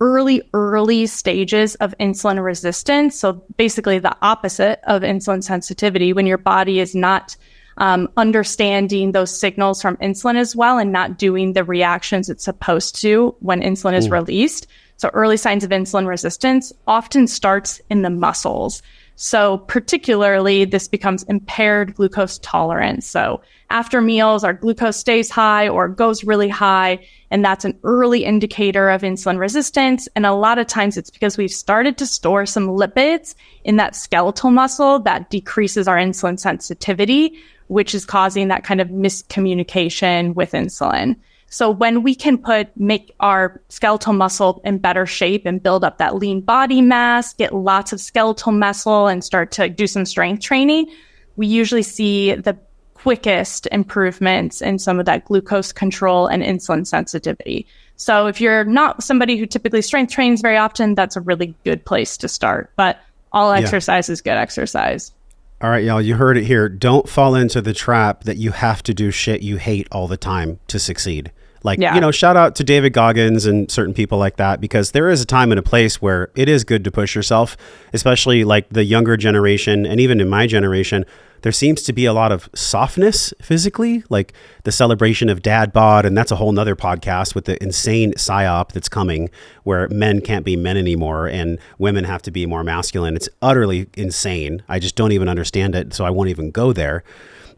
early stages of insulin resistance. So basically the opposite of insulin sensitivity, when your body is not understanding those signals from insulin as well and not doing the reactions it's supposed to when insulin is released. So early signs of insulin resistance often starts in the muscles. So particularly, this becomes impaired glucose tolerance. So after meals, our glucose stays high or goes really high, and that's an early indicator of insulin resistance. And a lot of times it's because we've started to store some lipids in that skeletal muscle that decreases our insulin sensitivity, which is causing that kind of miscommunication with insulin. So when we can make our skeletal muscle in better shape and build up that lean body mass, get lots of skeletal muscle and start to do some strength training, we usually see the quickest improvements in some of that glucose control and insulin sensitivity. So if you're not somebody who typically strength trains very often, that's a really good place to start. But all exercise is good exercise. All right, y'all, you heard it here. Don't fall into the trap that you have to do shit you hate all the time to succeed. Like, shout out to David Goggins and certain people like that, because there is a time and a place where it is good to push yourself, especially like the younger generation. And even in my generation, there seems to be a lot of softness physically, like the celebration of dad bod. And that's a whole nother podcast with the insane psyop that's coming where men can't be men anymore and women have to be more masculine. It's utterly insane. I just don't even understand it. So I won't even go there.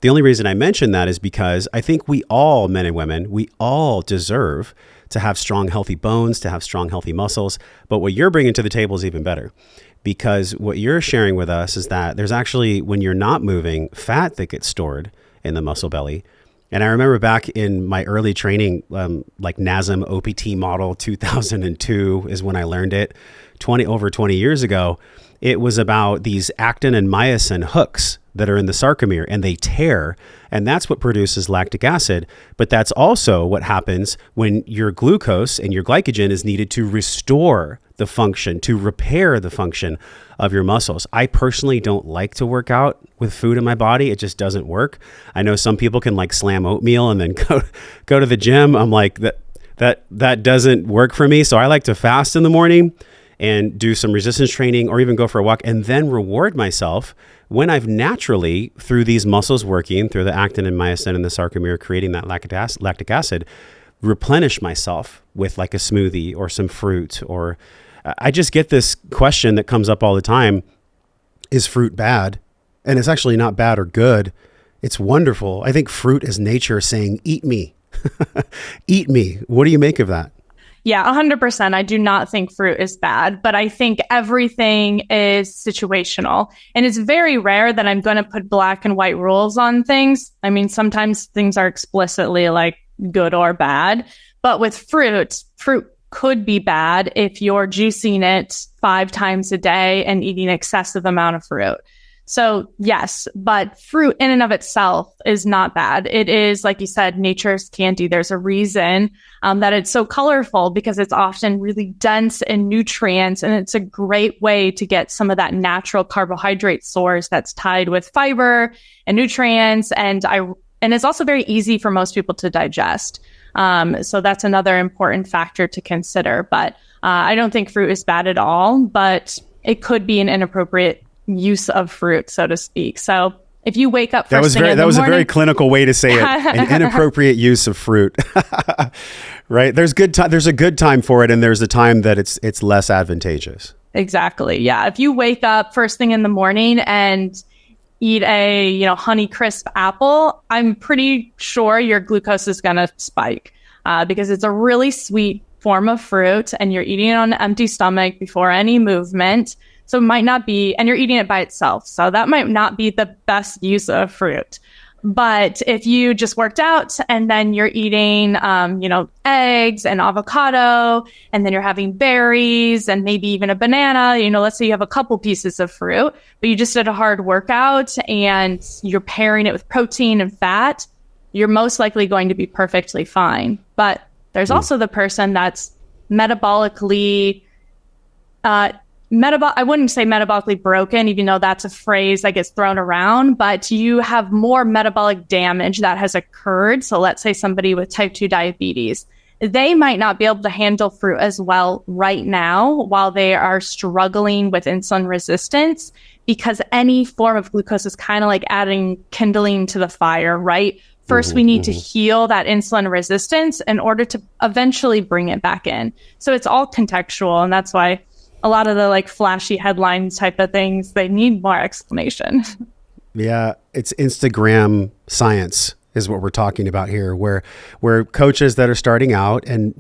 The only reason I mention that is because I think we all, men and women, we all deserve to have strong, healthy bones, to have strong, healthy muscles. But what you're bringing to the table is even better, because what you're sharing with us is that there's actually, when you're not moving, fat that gets stored in the muscle belly. And I remember back in my early training, like NASM OPT model 2002 is when I learned it, over 20 years ago. It was about these actin and myosin hooks that are in the sarcomere, and they tear, and that's what produces lactic acid. But that's also what happens when your glucose and your glycogen is needed to restore the function, to repair the function of your muscles. I personally don't like to work out with food in my body. It just doesn't work. I know some people can like slam oatmeal and then go to the gym. I'm like, that doesn't work for me. So I like to fast in the morning and do some resistance training or even go for a walk and then reward myself when I've naturally, through these muscles working, through the actin and myosin and the sarcomere creating that lactic acid, replenish myself with like a smoothie or some fruit. Or I just get this question that comes up all the time: is fruit bad? And it's actually not bad or good. It's wonderful. I think fruit is nature saying, eat me. Eat me. What do you make of that? Yeah, 100%. I do not think fruit is bad, but I think everything is situational. And it's very rare that I'm going to put black and white rules on things. I mean, sometimes things are explicitly like good or bad, but with fruit could be bad if you're juicing it 5 times a day and eating excessive amount of fruit. So yes, but fruit in and of itself is not bad. It is, like you said, nature's candy. There's a reason that it's so colorful, because it's often really dense in nutrients, and it's a great way to get some of that natural carbohydrate source that's tied with fiber and nutrients. And it's also very easy for most people to digest. So that's another important factor to consider. But I don't think fruit is bad at all, but it could be an inappropriate use of fruit, so to speak. So if you wake up first thing in the morning, that was a very clinical way to say it. An inappropriate use of fruit, right? There's a good time for it, and there's a time that it's less advantageous. Exactly. Yeah. If you wake up first thing in the morning and eat a Honey Crisp apple, I'm pretty sure your glucose is going to spike because it's a really sweet form of fruit, and you're eating it on an empty stomach before any movement. So it might not be, and you're eating it by itself. So that might not be the best use of fruit. But if you just worked out and then you're eating, eggs and avocado, and then you're having berries and maybe even a banana, let's say you have a couple pieces of fruit, but you just did a hard workout and you're pairing it with protein and fat, you're most likely going to be perfectly fine. But there's also the person that's metabolically, I wouldn't say metabolically broken, even though that's a phrase that gets thrown around, but you have more metabolic damage that has occurred. So let's say somebody with type 2 diabetes, they might not be able to handle fruit as well right now while they are struggling with insulin resistance, because any form of glucose is kind of like adding kindling to the fire, right? First, we need to heal that insulin resistance in order to eventually bring it back in. So it's all contextual, and that's why a lot of the flashy headlines type of things, they need more explanation. Yeah, it's Instagram science is what we're talking about here, where coaches that are starting out, and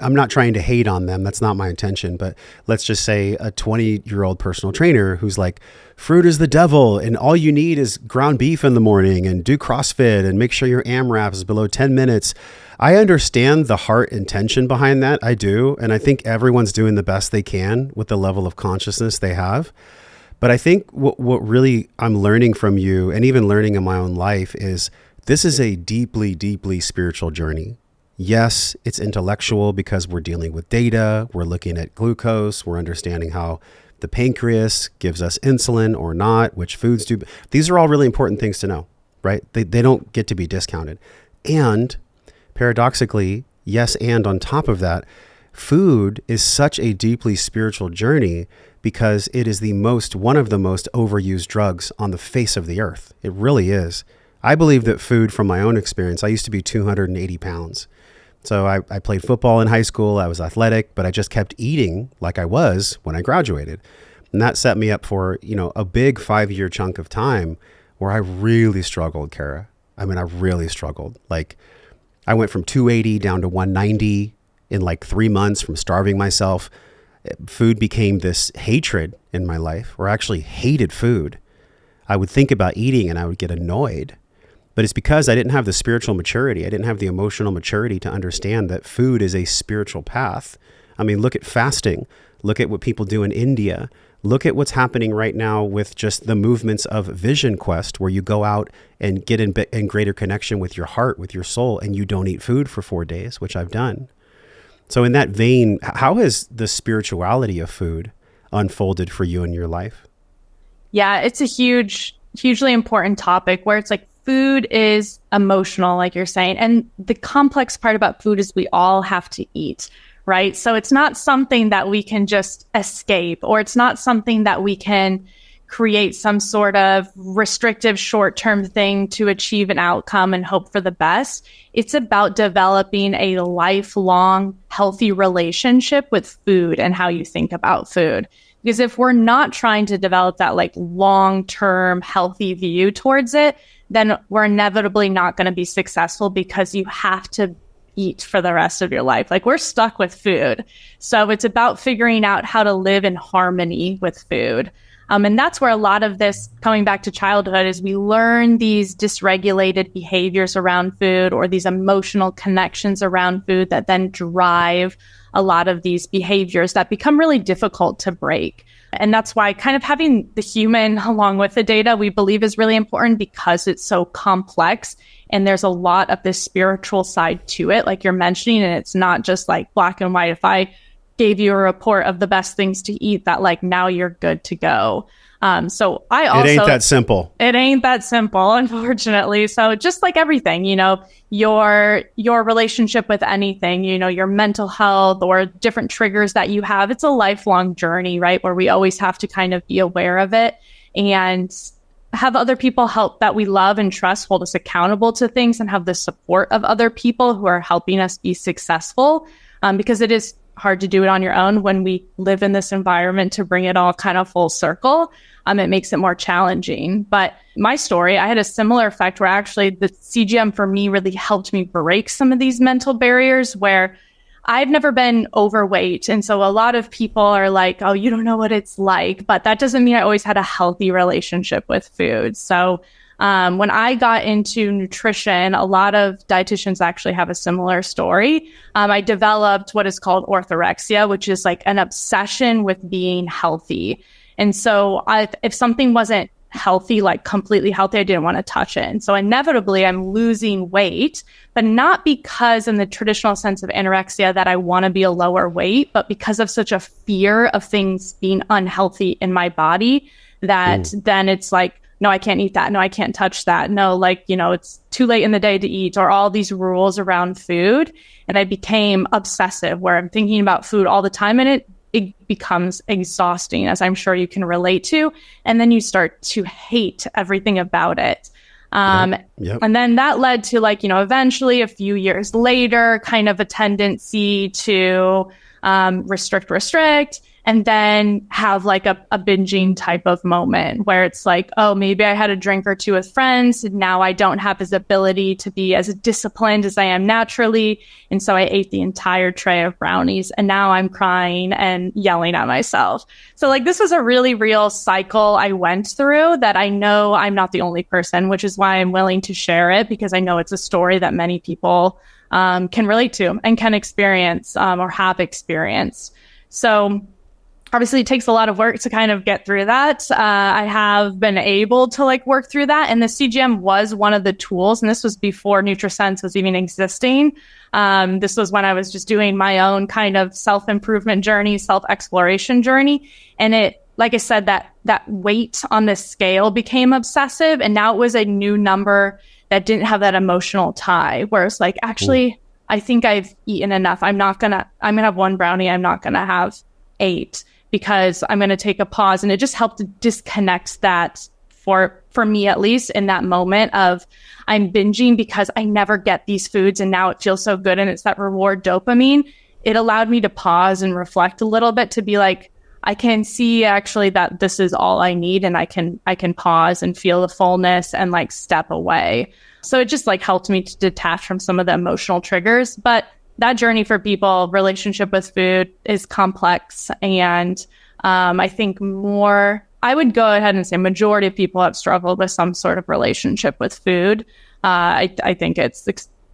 I'm not trying to hate on them, that's not my intention, but let's just say a 20-year-old personal trainer who's like, fruit is the devil, and all you need is ground beef in the morning, and do CrossFit, and make sure your AMRAP is below 10 minutes. I understand the heart intention behind that. I do. And I think everyone's doing the best they can with the level of consciousness they have. But I think what really I'm learning from you, and even learning in my own life, is this is a deeply, deeply spiritual journey. Yes, it's intellectual because we're dealing with data. We're looking at glucose. We're understanding how the pancreas gives us insulin or not, which foods do. These are all really important things to know, right? They don't get to be discounted. And paradoxically, yes, and on top of that, food is such a deeply spiritual journey because it is one of the most overused drugs on the face of the earth. It really is. I believe that food, from my own experience, I used to be 280 pounds. So I played football in high school. I was athletic, but I just kept eating like I was when I graduated. And that set me up for, a big 5-year chunk of time where I really struggled, Kara. I mean, I really struggled. I went from 280 down to 190 in 3 months from starving myself. Food became this hatred in my life, where I actually hated food. I would think about eating and I would get annoyed. But it's because I didn't have the spiritual maturity. I didn't have the emotional maturity to understand that food is a spiritual path. I mean, look at fasting. Look at what people do in India. Look at what's happening right now with just the movements of Vision Quest, where you go out and get in greater connection with your heart, with your soul, and you don't eat food for 4 days, which I've done. So in that vein, how has the spirituality of food unfolded for you in your life? Yeah, it's a hugely important topic where it's food is emotional, like you're saying. And the complex part about food is we all have to eat. Right? So it's not something that we can just escape, or it's not something that we can create some sort of restrictive short-term thing to achieve an outcome and hope for the best. It's about developing a lifelong healthy relationship with food and how you think about food. Because if we're not trying to develop that long-term healthy view towards it, then we're inevitably not going to be successful, because you have to eat for the rest of your life. We're stuck with food. So it's about figuring out how to live in harmony with food. And that's where a lot of this, coming back to childhood, is we learn these dysregulated behaviors around food, or these emotional connections around food that then drive a lot of these behaviors that become really difficult to break. And that's why kind of having the human along with the data, we believe is really important because it's so complex. And there's a lot of this spiritual side to it, like you're mentioning, and it's not just like black and white. If I gave you a report of the best things to eat, that like now you're good to go. So I also, it ain't that simple. It ain't that simple, unfortunately. So just like everything, you know, your relationship with anything, you know, your mental health or different triggers that you have, it's a lifelong journey, right? Where we always have to kind of be aware of it and have other people help that we love and trust hold us accountable to things, and have the support of other people who are helping us be successful. Because it is hard to do it on your own when we live in this environment to bring it all kind of full circle. It makes it more challenging. But my story, I had a similar effect where actually the CGM for me really helped me break some of these mental barriers where I've never been overweight. And so a lot of people are like, oh, you don't know what it's like. But that doesn't mean I always had a healthy relationship with food. So when I got into nutrition, a lot of dietitians actually have a similar story. I developed what is called orthorexia, which is like an obsession with being healthy. And so if something wasn't healthy, like completely healthy, I didn't want to touch it. And so inevitably I'm losing weight, but not because in the traditional sense of anorexia that I want to be a lower weight, but because of such a fear of things being unhealthy in my body that then it's like, no, I can't eat that. No, I can't touch that. No, like, you know, it's too late in the day to eat, or all these rules around food. And I became obsessive where I'm thinking about food all the time, and it becomes exhausting, as I'm sure you can relate to. And then you start to hate everything about it. And then that led to, like, you know, eventually a few years later, kind of a tendency to restrict, and then have like a binging type of moment where it's like, oh, maybe I had a drink or two with friends, and now I don't have this ability to be as disciplined as I am naturally. And so I ate the entire tray of brownies, and now I'm crying and yelling at myself. So like this was a really real cycle I went through that I know I'm not the only person, which is why I'm willing to share it, because I know it's a story that many people can relate to and can experience or have experienced. So obviously, it takes a lot of work to kind of get through that. I have been able to like work through that. And the CGM was one of the tools. And this was before NutriSense was even existing. This was when I was just doing my own kind of self-improvement journey, self-exploration journey. And it, like I said, that weight on the scale became obsessive. And now it was a new number that didn't have that emotional tie, where it's like, actually, I think I've eaten enough. I'm going to have one brownie. I'm not going to have 8. Because I'm going to take a pause. And it just helped to disconnect that for me, at least in that moment of I'm binging because I never get these foods and now it feels so good. And it's that reward dopamine. It allowed me to pause and reflect a little bit, to be like, I can see actually that this is all I need, and I can pause and feel the fullness and like step away. So it just like helped me to detach from some of the emotional triggers. But that journey for people, relationship with food, is complex. And I think I would go ahead and say majority of people have struggled with some sort of relationship with food. I think it's,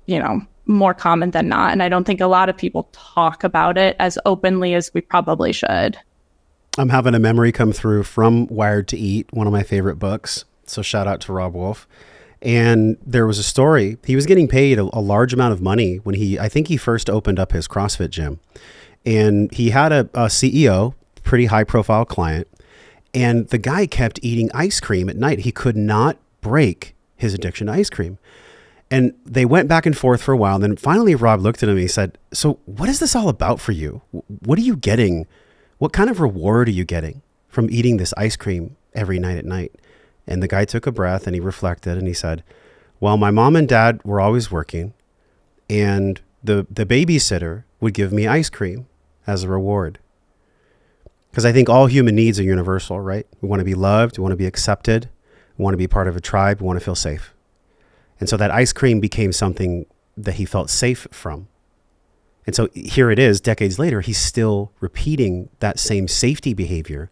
you know, more common than not. And I don't think a lot of people talk about it as openly as we probably should. I'm having a memory come through from Wired to Eat, one of my favorite books. So shout out to Rob Wolf. And there was a story. He was getting paid a large amount of money when I think he first opened up his CrossFit gym. And he had a CEO, pretty high profile client. And the guy kept eating ice cream at night. He could not break his addiction to ice cream. And they went back and forth for a while. And then finally, Rob looked at him and he said, so what is this all about for you? What are you getting? What kind of reward are you getting from eating this ice cream every night at night? And the guy took a breath and he reflected and he said, well, my mom and dad were always working, and the babysitter would give me ice cream as a reward. Because I think all human needs are universal, right? We want to be loved. We want to be accepted. We want to be part of a tribe. We want to feel safe. And so that ice cream became something that he felt safe from. And so here it is, decades later, he's still repeating that same safety behavior,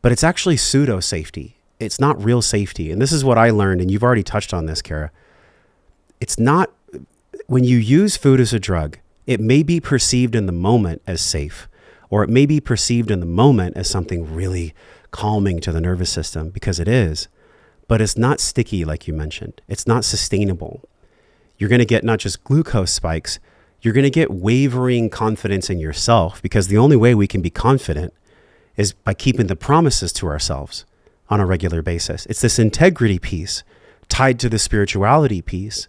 but it's actually pseudo safety. It's not real safety. And this is what I learned, and you've already touched on this, Kara. It's not, when you use food as a drug, it may be perceived in the moment as safe, or it may be perceived in the moment as something really calming to the nervous system, because it is, but it's not sticky like you mentioned. It's not sustainable. You're going to get not just glucose spikes, you're going to get wavering confidence in yourself, because the only way we can be confident is by keeping the promises to ourselves on a regular basis. It's this integrity piece tied to the spirituality piece.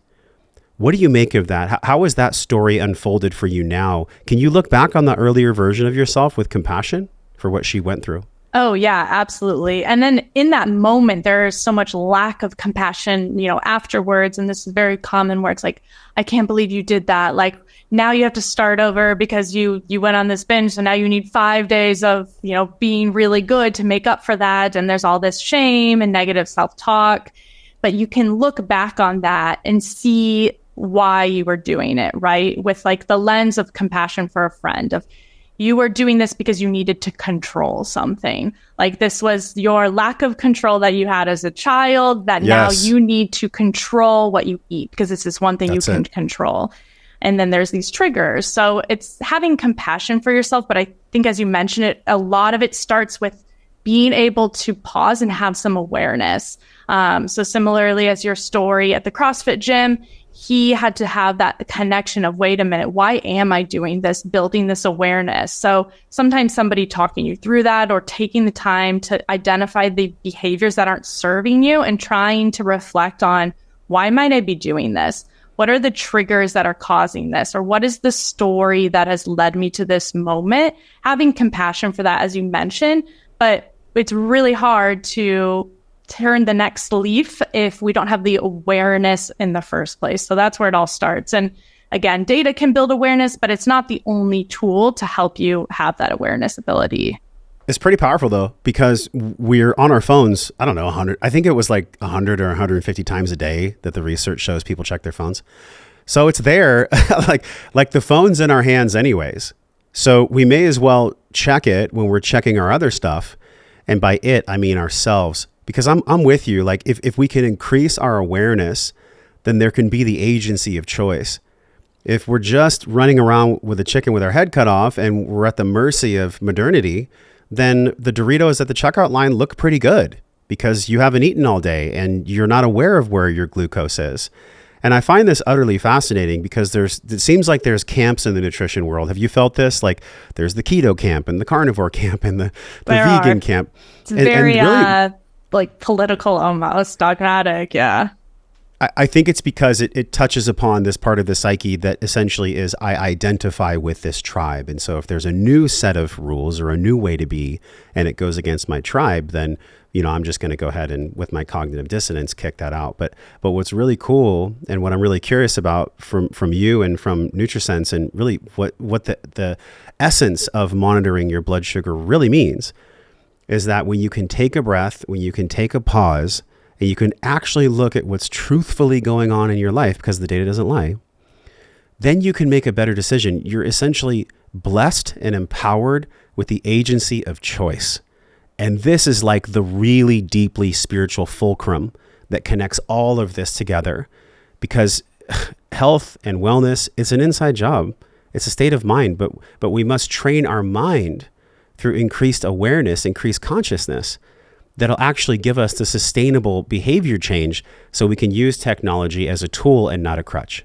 What do you make of that? How is that story unfolded for you now? Can you look back on the earlier version of yourself with compassion for what she went through? Oh, yeah, absolutely. And then in that moment, there's so much lack of compassion, afterwards. And this is very common where it's like, I can't believe you did that. Like, now you have to start over because you went on this binge. So now you need 5 days of, being really good to make up for that. And there's all this shame and negative self-talk. But you can look back on that and see why you were doing it, right? With like the lens of compassion for a friend, of you were doing this because you needed to control something. Like this was your lack of control that you had as a child that now you need to control what you eat because this is one thing you can control. And then there's these triggers. So it's having compassion for yourself. But I think as you mentioned it, a lot of it starts with being able to pause and have some awareness. So similarly as your story at the CrossFit gym, he had to have that connection of, wait a minute, why am I doing this? Building this awareness. So sometimes somebody talking you through that or taking the time to identify the behaviors that aren't serving you and trying to reflect on, why might I be doing this? What are the triggers that are causing this? Or what is the story that has led me to this moment? Having compassion for that, as you mentioned, but it's really hard to turn the next leaf if we don't have the awareness in the first place. So that's where it all starts. And again, data can build awareness, but it's not the only tool to help you have that awareness ability. It's pretty powerful though, because we're on our phones, I don't know, 100, I think it was like 100 or 150 times a day that the research shows people check their phones. So it's there, like the phone's in our hands anyways. So we may as well check it when we're checking our other stuff. And by it, I mean ourselves. Because I'm with you. Like if we can increase our awareness, then there can be the agency of choice. If we're just running around with a chicken with our head cut off and we're at the mercy of modernity, then the Doritos at the checkout line look pretty good because you haven't eaten all day and you're not aware of where your glucose is. And I find this utterly fascinating because it seems like there's camps in the nutrition world. Have you felt this? Like there's the keto camp and the carnivore camp and the vegan camp. It's very really, like political, almost dogmatic. Yeah. I think it's because it touches upon this part of the psyche that essentially is, I identify with this tribe. And so if there's a new set of rules or a new way to be, and it goes against my tribe, then, I'm just going to go ahead and with my cognitive dissonance, kick that out. But what's really cool and what I'm really curious about from you and from NutriSense and really what the essence of monitoring your blood sugar really means is that when you can take a breath, when you can take a pause, and you can actually look at what's truthfully going on in your life because the data doesn't lie, then you can make a better decision. You're essentially blessed and empowered with the agency of choice. And this is like the really deeply spiritual fulcrum that connects all of this together, because health and wellness is an inside job. It's a state of mind, but we must train our mind through increased awareness, increased consciousness, that'll actually give us the sustainable behavior change so we can use technology as a tool and not a crutch.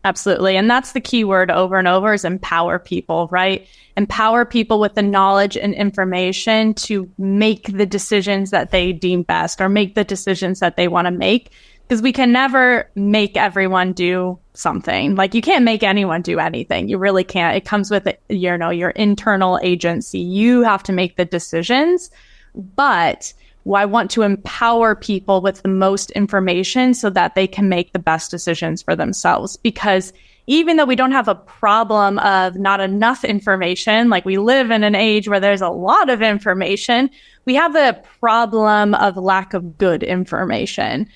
Absolutely. And that's the key word over and over is empower people, right? Empower people with the knowledge and information to make the decisions that they deem best or make the decisions that they want to make. Because we can never make everyone do something. Like you can't make anyone do anything. You really can't. It comes with, your internal agency. You have to make the decisions. But I want to empower people with the most information so that they can make the best decisions for themselves. Because even though we don't have a problem of not enough information, like we live in an age where there's a lot of information, we have a problem of lack of good information.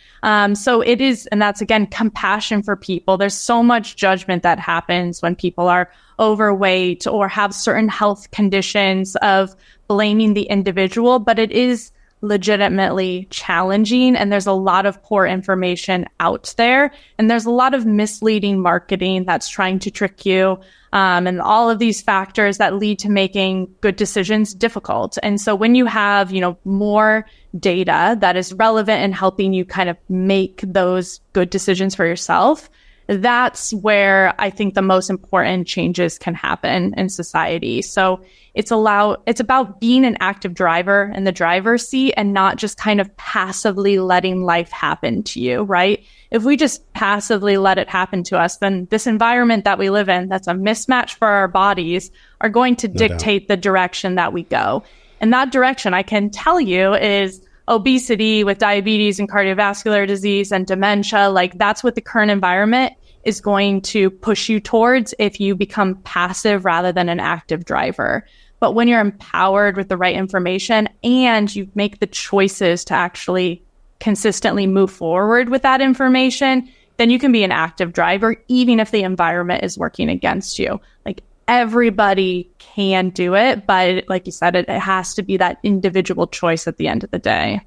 So it is, and that's again, compassion for people. There's so much judgment that happens when people are overweight or have certain health conditions of blaming the individual, but it is legitimately challenging, and there's a lot of poor information out there, and there's a lot of misleading marketing that's trying to trick you, and all of these factors that lead to making good decisions difficult. And so when you have, more data that is relevant in helping you kind of make those good decisions for yourself, that's where I think the most important changes can happen in society. So it's about being an active driver in the driver's seat and not just kind of passively letting life happen to you, right? If we just passively let it happen to us, then this environment that we live in, that's a mismatch for our bodies, are going to dictate the direction that we go. And that direction, I can tell you, is obesity with diabetes and cardiovascular disease and dementia. Like, that's what the current environment is going to push you towards if you become passive rather than an active driver. But when you're empowered with the right information and you make the choices to actually consistently move forward with that information, then you can be an active driver, even if the environment is working against you. Like, everybody can do it, but like you said, it has to be that individual choice at the end of the day.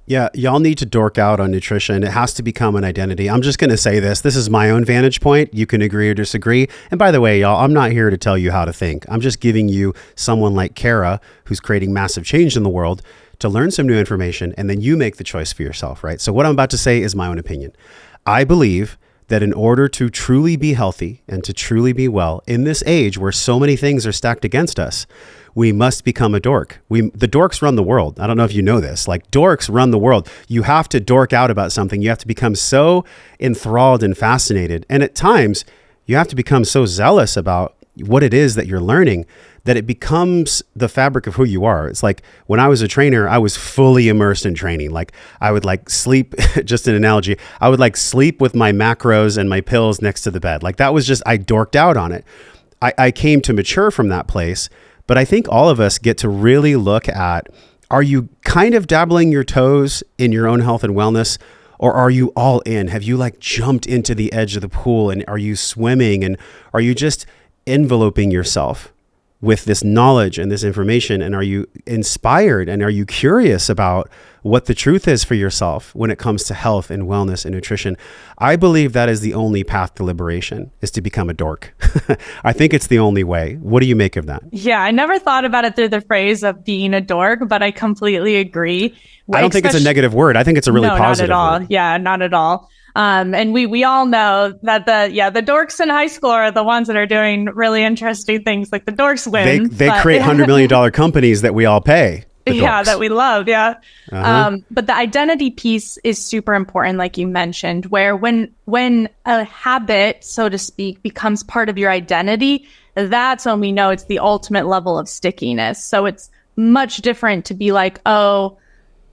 Yeah, y'all need to dork out on nutrition. It has to become an identity. I'm just going to say this. This is my own vantage point. You can agree or disagree. And by the way, y'all, I'm not here to tell you how to think. I'm just giving you someone like Kara, who's creating massive change in the world, to learn some new information, and then you make the choice for yourself, right? So what I'm about to say is my own opinion. I believe that in order to truly be healthy and to truly be well in this age where so many things are stacked against us, we must become a dork. The dorks run the world. I don't know if you know this. Like, dorks run the world. You have to dork out about something. You have to become so enthralled and fascinated. And at times, you have to become so zealous about what it is that you're learning that it becomes the fabric of who you are. It's like when I was a trainer, I was fully immersed in training. Like, I would sleep, just an analogy, I would sleep with my macros and my pills next to the bed. Like, that was just, I dorked out on it. I came to mature from that place. But I think all of us get to really look at, are you kind of dabbling your toes in your own health and wellness, or are you all in? Have you jumped into the edge of the pool, and are you swimming, and are you just enveloping yourself with this knowledge and this information? And are you inspired, and are you curious about what the truth is for yourself when it comes to health and wellness and nutrition? I believe that is the only path to liberation, is to become a dork. I think it's the only way. What do you make of that? Yeah, I never thought about it through the phrase of being a dork, but I completely agree. I don't think it's a negative word. I think it's a really positive not at all. word. Yeah, not at all. And we all know that the dorks in high school are the ones that are doing really interesting things. Like, the dorks win. They create $100 million companies that we all pay. Yeah, that we love. Yeah. But the identity piece is super important, like you mentioned, where when a habit, so to speak, becomes part of your identity, that's when we know it's the ultimate level of stickiness. So it's much different to be like, oh,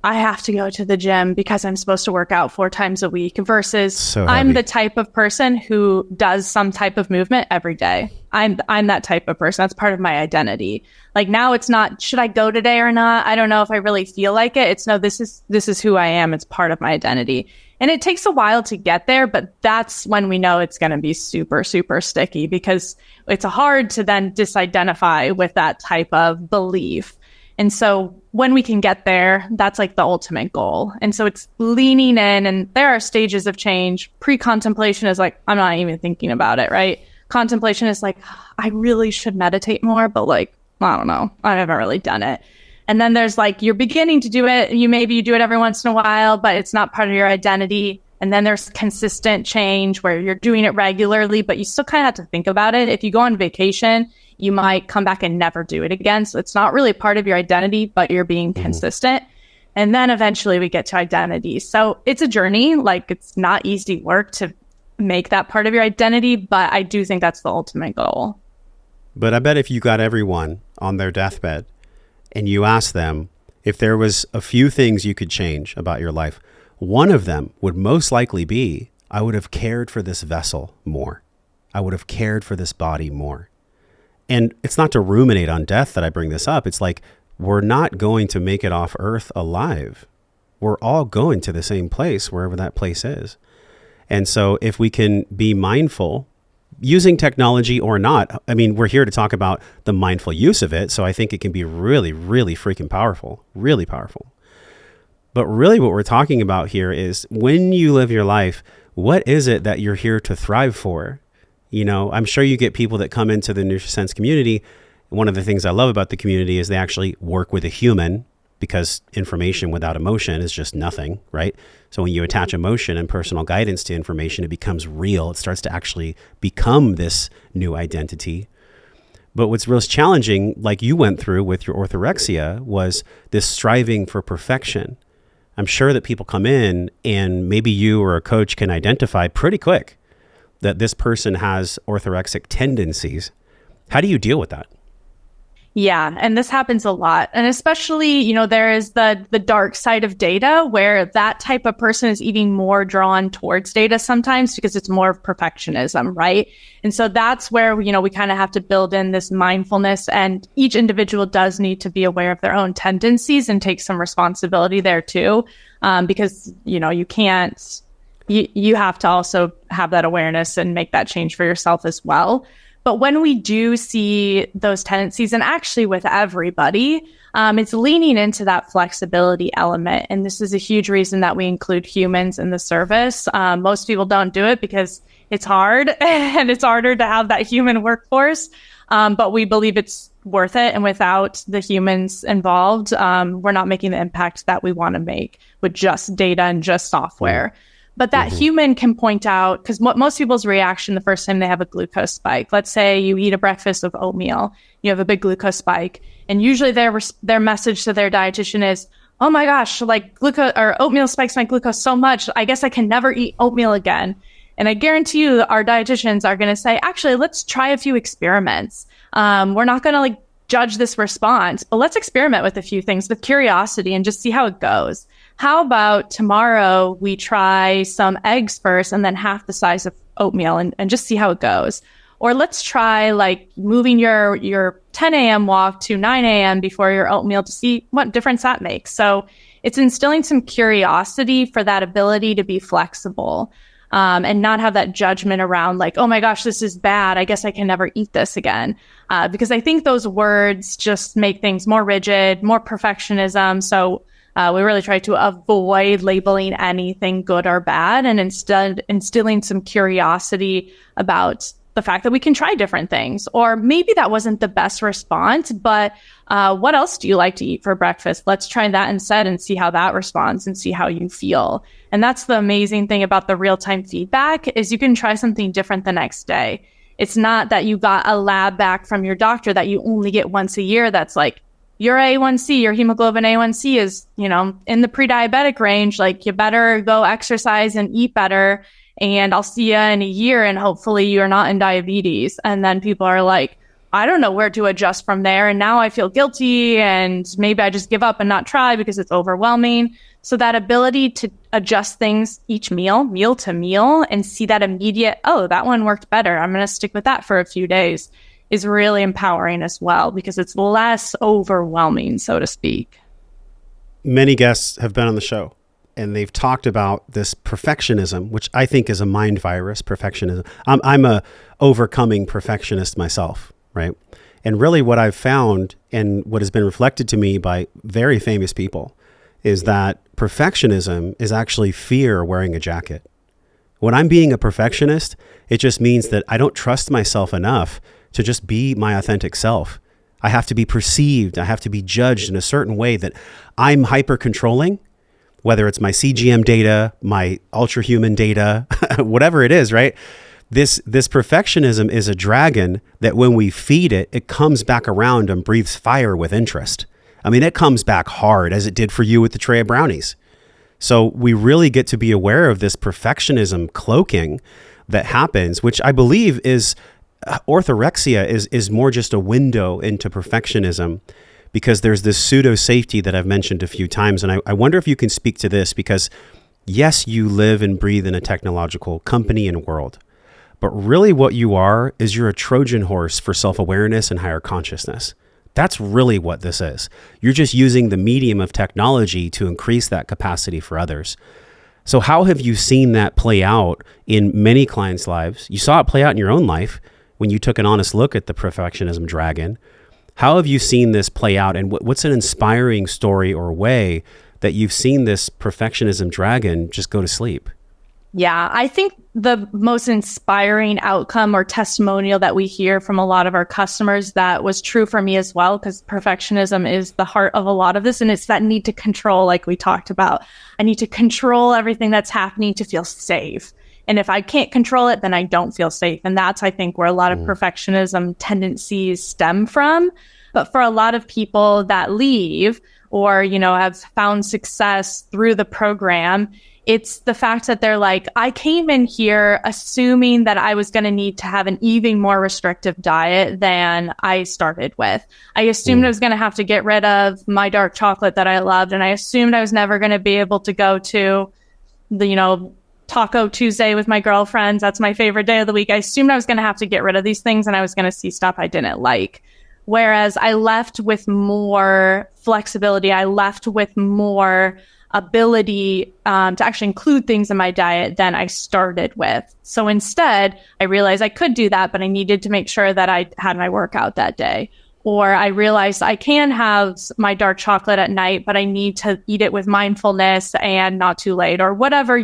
I have to go to the gym because I'm supposed to work out 4 times a week, versus I'm the type of person who does some type of movement every day. I'm that type of person. That's part of my identity. Like, now it's not, should I go today or not? I don't know if I really feel like it. It's no, this is who I am. It's part of my identity. And it takes a while to get there, but that's when we know it's going to be super, super sticky, because it's hard to then disidentify with that type of belief. And so when we can get there, that's the ultimate goal. And so it's leaning in, and there are stages of change. Pre-contemplation is I'm not even thinking about it, right? Contemplation is I really should meditate more, but I don't know. I haven't really done it. And then there's you're beginning to do it. You do it every once in a while, but it's not part of your identity. And then there's consistent change where you're doing it regularly, but you still kind of have to think about it. If you go on vacation, you might come back and never do it again. So it's not really part of your identity, but you're being consistent. And then eventually we get to identity. So it's a journey. It's not easy work to make that part of your identity, but I do think that's the ultimate goal. But I bet if you got everyone on their deathbed and you asked them if there was a few things you could change about your life, one of them would most likely be, I would have cared for this vessel more. I would have cared for this body more. And it's not to ruminate on death that I bring this up. It's we're not going to make it off earth alive. We're all going to the same place, wherever that place is. And so if we can be mindful, using technology or not, I mean, we're here to talk about the mindful use of it. So I think it can be really, really freaking powerful, really powerful. But really what we're talking about here is when you live your life, what is it that you're here to thrive for? I'm sure you get people that come into the NutriSense community. One of the things I love about the community is they actually work with a human, because information without emotion is just nothing, right? So when you attach emotion and personal guidance to information, it becomes real. It starts to actually become this new identity. But what's really challenging, like you went through with your orthorexia, was this striving for perfection. I'm sure that people come in and maybe you or a coach can identify pretty quick that this person has orthorexic tendencies. How do you deal with that? Yeah, and this happens a lot. And especially, there is the dark side of data where that type of person is even more drawn towards data sometimes because it's more of perfectionism, right? And so that's where, we kind of have to build in this mindfulness, and each individual does need to be aware of their own tendencies and take some responsibility there too. Because, you can't, you have to also have that awareness and make that change for yourself as well. But when we do see those tendencies, and actually with everybody, it's leaning into that flexibility element. And this is a huge reason that we include humans in the service. Most people don't do it because it's hard and it's harder to have that human workforce. But we believe it's worth it. And without the humans involved, we're not making the impact that we want to make with just data and just software. But that human can point out, because most people's reaction the first time they have a glucose spike, let's say you eat a breakfast of oatmeal, you have a big glucose spike, and usually their message to their dietitian is, oh my gosh, like glucose or oatmeal spikes my glucose so much, I guess I can never eat oatmeal again. And I guarantee you our dietitians are going to say, actually, let's try a few experiments. We're not going to judge this response, but let's experiment with a few things with curiosity and just see how it goes. How about tomorrow we try some eggs first and then half the size of oatmeal and just see how it goes? Or let's try moving your 10 a.m. walk to 9 a.m. before your oatmeal to see what difference that makes. So it's instilling some curiosity for that ability to be flexible and not have that judgment around oh my gosh, this is bad. I guess I can never eat this again. Because I think those words just make things more rigid, more perfectionism. So we really try to avoid labeling anything good or bad and instead instilling some curiosity about the fact that we can try different things. Or maybe that wasn't the best response, but what else do you like to eat for breakfast? Let's try that instead and see how that responds and see how you feel. And that's the amazing thing about the real-time feedback is you can try something different the next day. It's not that you got a lab back from your doctor that you only get once a year that's your A1C, your hemoglobin A1C is, in the pre-diabetic range, you better go exercise and eat better. And I'll see you in a year and hopefully you're not in diabetes. And then people are like, I don't know where to adjust from there. And now I feel guilty and maybe I just give up and not try because it's overwhelming. So that ability to adjust things each meal to meal and see that immediate, oh, that one worked better. I'm going to stick with that for a few days is really empowering as well because it's less overwhelming, so to speak. Many guests have been on the show and they've talked about this perfectionism, which I think is a mind virus, perfectionism. I'm a overcoming perfectionist myself, right? And really what I've found and what has been reflected to me by very famous people is that perfectionism is actually fear wearing a jacket. When I'm being a perfectionist, it just means that I don't trust myself enough to just be my authentic self. I have to be perceived. I have to be judged in a certain way that I'm hyper controlling, whether it's my CGM data, my ultra-human data, whatever it is, right? This perfectionism is a dragon that when we feed it, it comes back around and breathes fire with interest. I mean, it comes back hard as it did for you with the tray of brownies. So we really get to be aware of this perfectionism cloaking that happens, which I believe is orthorexia is more just a window into perfectionism because there's this pseudo safety that I've mentioned a few times. And I wonder if you can speak to this because yes, you live and breathe in a technological company and world, but really what you are is you're a Trojan horse for self-awareness and higher consciousness. That's really what this is. You're just using the medium of technology to increase that capacity for others. So how have you seen that play out in many clients' lives? You saw it play out in your own life when you took an honest look at the perfectionism dragon. How have you seen this play out and what's an inspiring story or way that you've seen this perfectionism dragon just go to sleep. Yeah, I think the most inspiring outcome or testimonial that we hear from a lot of our customers that was true for me as well, because perfectionism is the heart of a lot of this. And it's that need to control, like we talked about. I need to control everything that's happening to feel safe. And if I can't control it, then I don't feel safe. And that's, I think, where a lot of perfectionism tendencies stem from. But for a lot of people that leave or, have found success through the program, it's the fact that they're like, I came in here assuming that I was going to need to have an even more restrictive diet than I started with. I assumed I was going to have to get rid of my dark chocolate that I loved. And I assumed I was never going to be able to go to the, Taco Tuesday with my girlfriends. That's my favorite day of the week. I assumed I was going to have to get rid of these things and I was going to see stuff I didn't like. Whereas I left with more flexibility. I left with more ability to actually include things in my diet than I started with. So instead, I realized I could do that, but I needed to make sure that I had my workout that day. Or I realized I can have my dark chocolate at night, but I need to eat it with mindfulness and not too late, or whatever,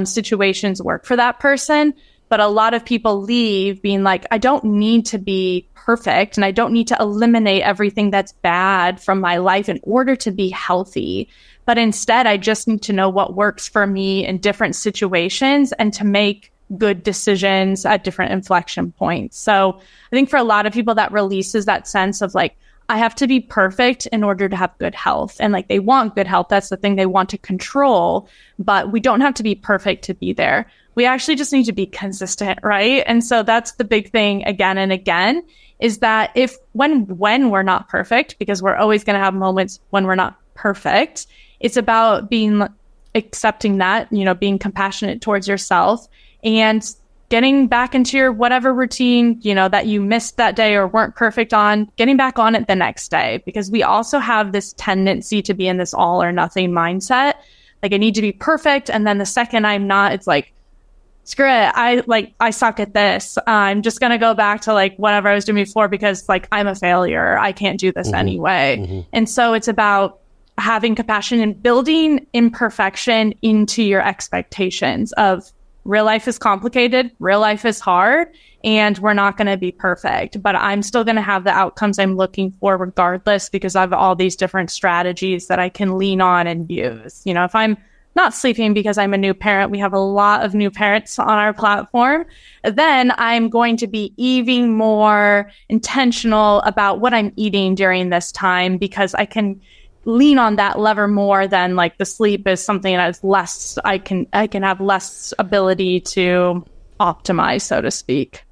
situations work for that person. But a lot of people leave being like, I don't need to be perfect and I don't need to eliminate everything that's bad from my life in order to be healthy. But instead, I just need to know what works for me in different situations and to make good decisions at different inflection points. So I think for a lot of people that releases that sense of like, I have to be perfect in order to have good health. And like they want good health. That's the thing they want to control, but we don't have to be perfect to be there. We actually just need to be consistent, right? And so that's the big thing again and again is that when we're not perfect, because we're always going to have moments when we're not perfect, it's about accepting that, being compassionate towards yourself and getting back into your whatever routine, that you missed that day or weren't perfect on, getting back on it the next day. Because we also have this tendency to be in this all or nothing mindset. Like I need to be perfect. And then the second I'm not, it's like, screw it. I suck at this. I'm just going to go back to like whatever I was doing before because like I'm a failure. I can't do this anyway. And so it's about having compassion and building imperfection into your expectations of real life is complicated, real life is hard, and we're not going to be perfect. But I'm still going to have the outcomes I'm looking for regardless because I have all these different strategies that I can lean on and use. If I'm not sleeping because I'm a new parent, we have a lot of new parents on our platform, then I'm going to be even more intentional about what I'm eating during this time because I can lean on that lever more than like the sleep is something that's less, I can have less ability to optimize, so to speak.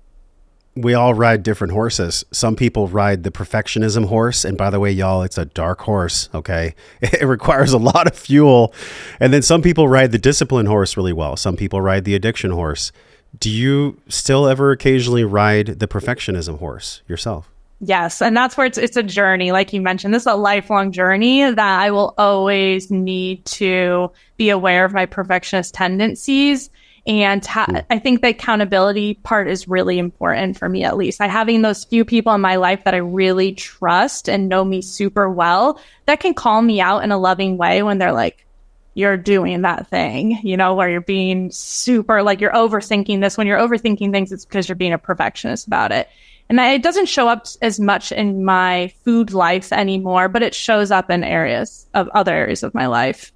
We all ride different horses. Some people ride the perfectionism horse. And by the way, y'all, it's a dark horse. Okay. It requires a lot of fuel. And then some people ride the discipline horse really well. Some people ride the addiction horse. Do you still ever occasionally ride the perfectionism horse yourself? Yes. And that's where it's a journey. Like you mentioned, this is a lifelong journey that I will always need to be aware of my perfectionist tendencies. And I think the accountability part is really important for me, at least. Having those few people in my life that I really trust and know me super well that can call me out in a loving way when they're like, you're doing that thing, where you're being super, like you're overthinking this. When you're overthinking things, it's because you're being a perfectionist about it. And it doesn't show up as much in my food life anymore, but it shows up in other areas of my life.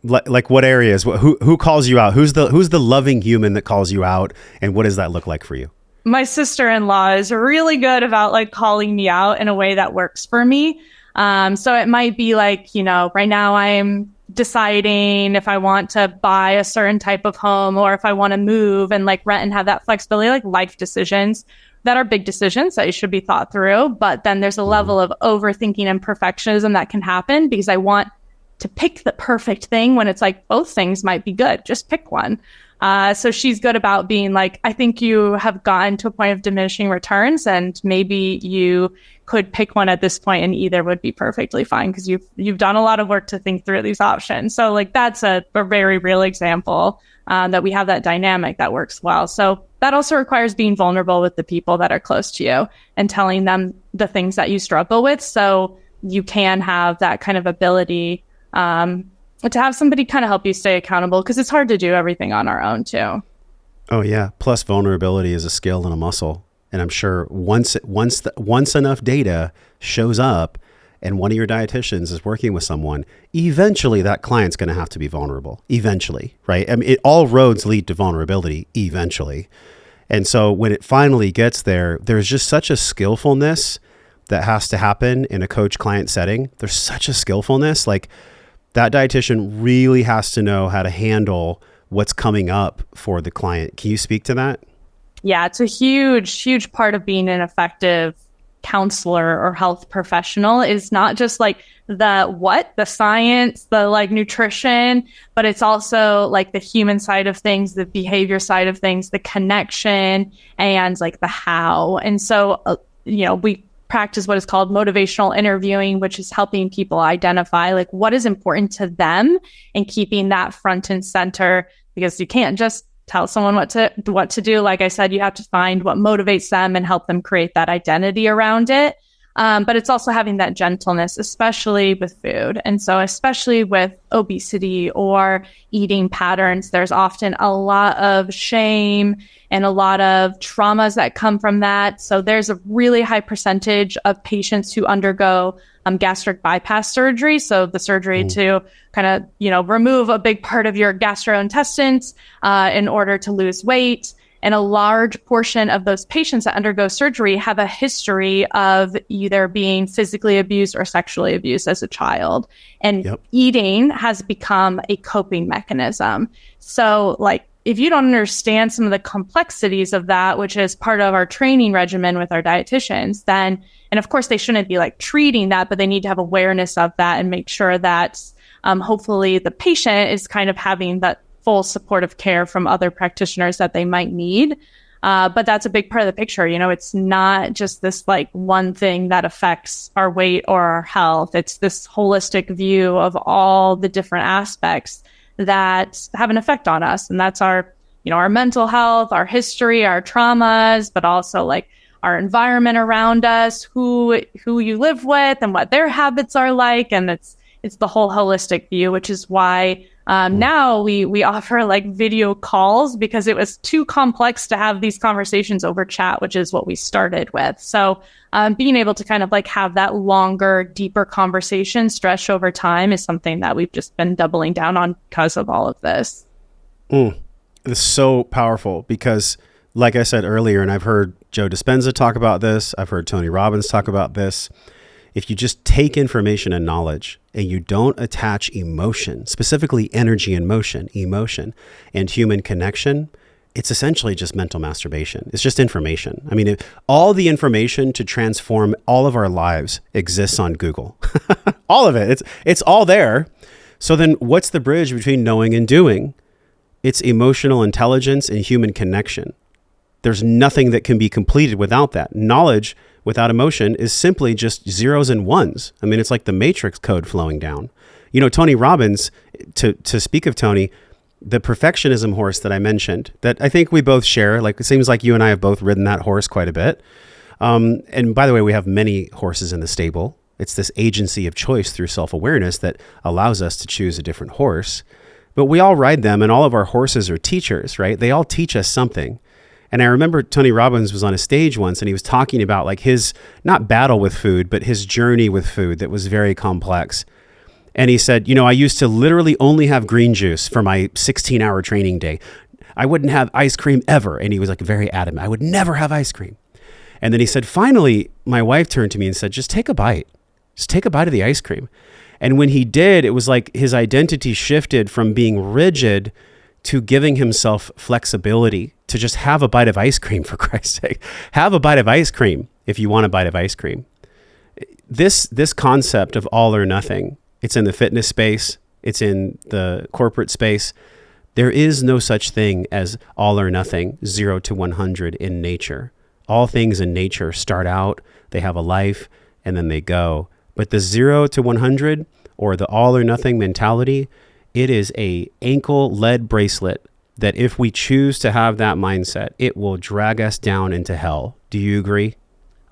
Like what areas? Who calls you out? Who's the loving human that calls you out? And what does that look like for you? My sister-in-law is really good about like calling me out in a way that works for me. So it might be like, right now I'm deciding if I want to buy a certain type of home or if I want to move and like rent and have that flexibility, like life decisions that are big decisions that should be thought through. But then there's a level of overthinking and perfectionism that can happen because I want to pick the perfect thing when it's like both things might be good. Just pick one. So she's good about being like, I think you have gotten to a point of diminishing returns and maybe you could pick one at this point and either would be perfectly fine because you've done a lot of work to think through these options. So like that's a very real example that we have that dynamic that works well. So that also requires being vulnerable with the people that are close to you and telling them the things that you struggle with. So you can have that kind of ability To have somebody kind of help you stay accountable, because it's hard to do everything on our own too. Oh yeah. Plus vulnerability is a skill and a muscle. And I'm sure once enough data shows up and one of your dietitians is working with someone, eventually that client's going to have to be vulnerable. Eventually, right? I mean, all roads lead to vulnerability eventually. And so when it finally gets there, there's just such a skillfulness that has to happen in a coach-client setting. There's such a skillfulness. Like, that dietitian really has to know how to handle what's coming up for the client. Can you speak to that? Yeah, it's a huge part of being an effective counselor or health professional is not just like the science, the like nutrition, but it's also like the human side of things, the behavior side of things, the connection, and like the how. And so, we practice what is called motivational interviewing, which is helping people identify like what is important to them and keeping that front and center, because you can't just tell someone what to do. Like I said, you have to find what motivates them and help them create that identity around it. But it's also having that gentleness, especially with food. And so especially with obesity or eating patterns, there's often a lot of shame and a lot of traumas that come from that. So there's a really high percentage of patients who undergo gastric bypass surgery. So the surgery to kind of, remove a big part of your gastrointestines in order to lose weight. And a large portion of those patients that undergo surgery have a history of either being physically abused or sexually abused as a child. And eating has become a coping mechanism. So like, if you don't understand some of the complexities of that, which is part of our training regimen with our dietitians, then, and of course they shouldn't be like treating that, but they need to have awareness of that and make sure that hopefully the patient is kind of having that full supportive care from other practitioners that they might need. But that's a big part of the picture. It's not just this like one thing that affects our weight or our health. It's this holistic view of all the different aspects that have an effect on us. And that's our mental health, our history, our traumas, but also like our environment around us, who you live with and what their habits are like. And it's the whole holistic view, which is why now we offer like video calls, because it was too complex to have these conversations over chat, which is what we started with. So being able to kind of like have that longer, deeper conversation stretch over time is something that we've just been doubling down on because of all of this. It's so powerful because, like I said earlier, and I've heard Joe Dispenza talk about this, I've heard Tony Robbins talk about this. If you just take information and knowledge and you don't attach emotion, specifically energy and motion, emotion and human connection, it's essentially just mental masturbation. It's just information. I mean, all the information to transform all of our lives exists on Google. All of it. It's all there. So then what's the bridge between knowing and doing? It's emotional intelligence and human connection. There's nothing that can be completed without that. Knowledge without emotion is simply just zeros and ones. I mean, it's like the matrix code flowing down. Tony Robbins, to speak of Tony, the perfectionism horse that I mentioned, that I think we both share, like it seems like you and I have both ridden that horse quite a bit. And by the way, we have many horses in the stable. It's this agency of choice through self-awareness that allows us to choose a different horse. But we all ride them, and all of our horses are teachers, right? They all teach us something. And I remember Tony Robbins was on a stage once and he was talking about like his, not battle with food, but his journey with food that was very complex. And he said, I used to literally only have green juice for my 16-hour training day. I wouldn't have ice cream ever. And he was like very adamant, I would never have ice cream. And then he said, finally, my wife turned to me and said, just take a bite. Just take a bite of the ice cream. And when he did, it was like his identity shifted from being rigid to giving himself flexibility to just have a bite of ice cream, for Christ's sake. Have a bite of ice cream if you want a bite of ice cream. This concept of all or nothing, it's in the fitness space, it's in the corporate space. There is no such thing as all or nothing, 0 to 100 in nature. All things in nature start out, they have a life, and then they go. But the 0 to 100 or the all or nothing mentality, it is a ankle lead bracelet that if we choose to have that mindset, it will drag us down into hell. Do you agree?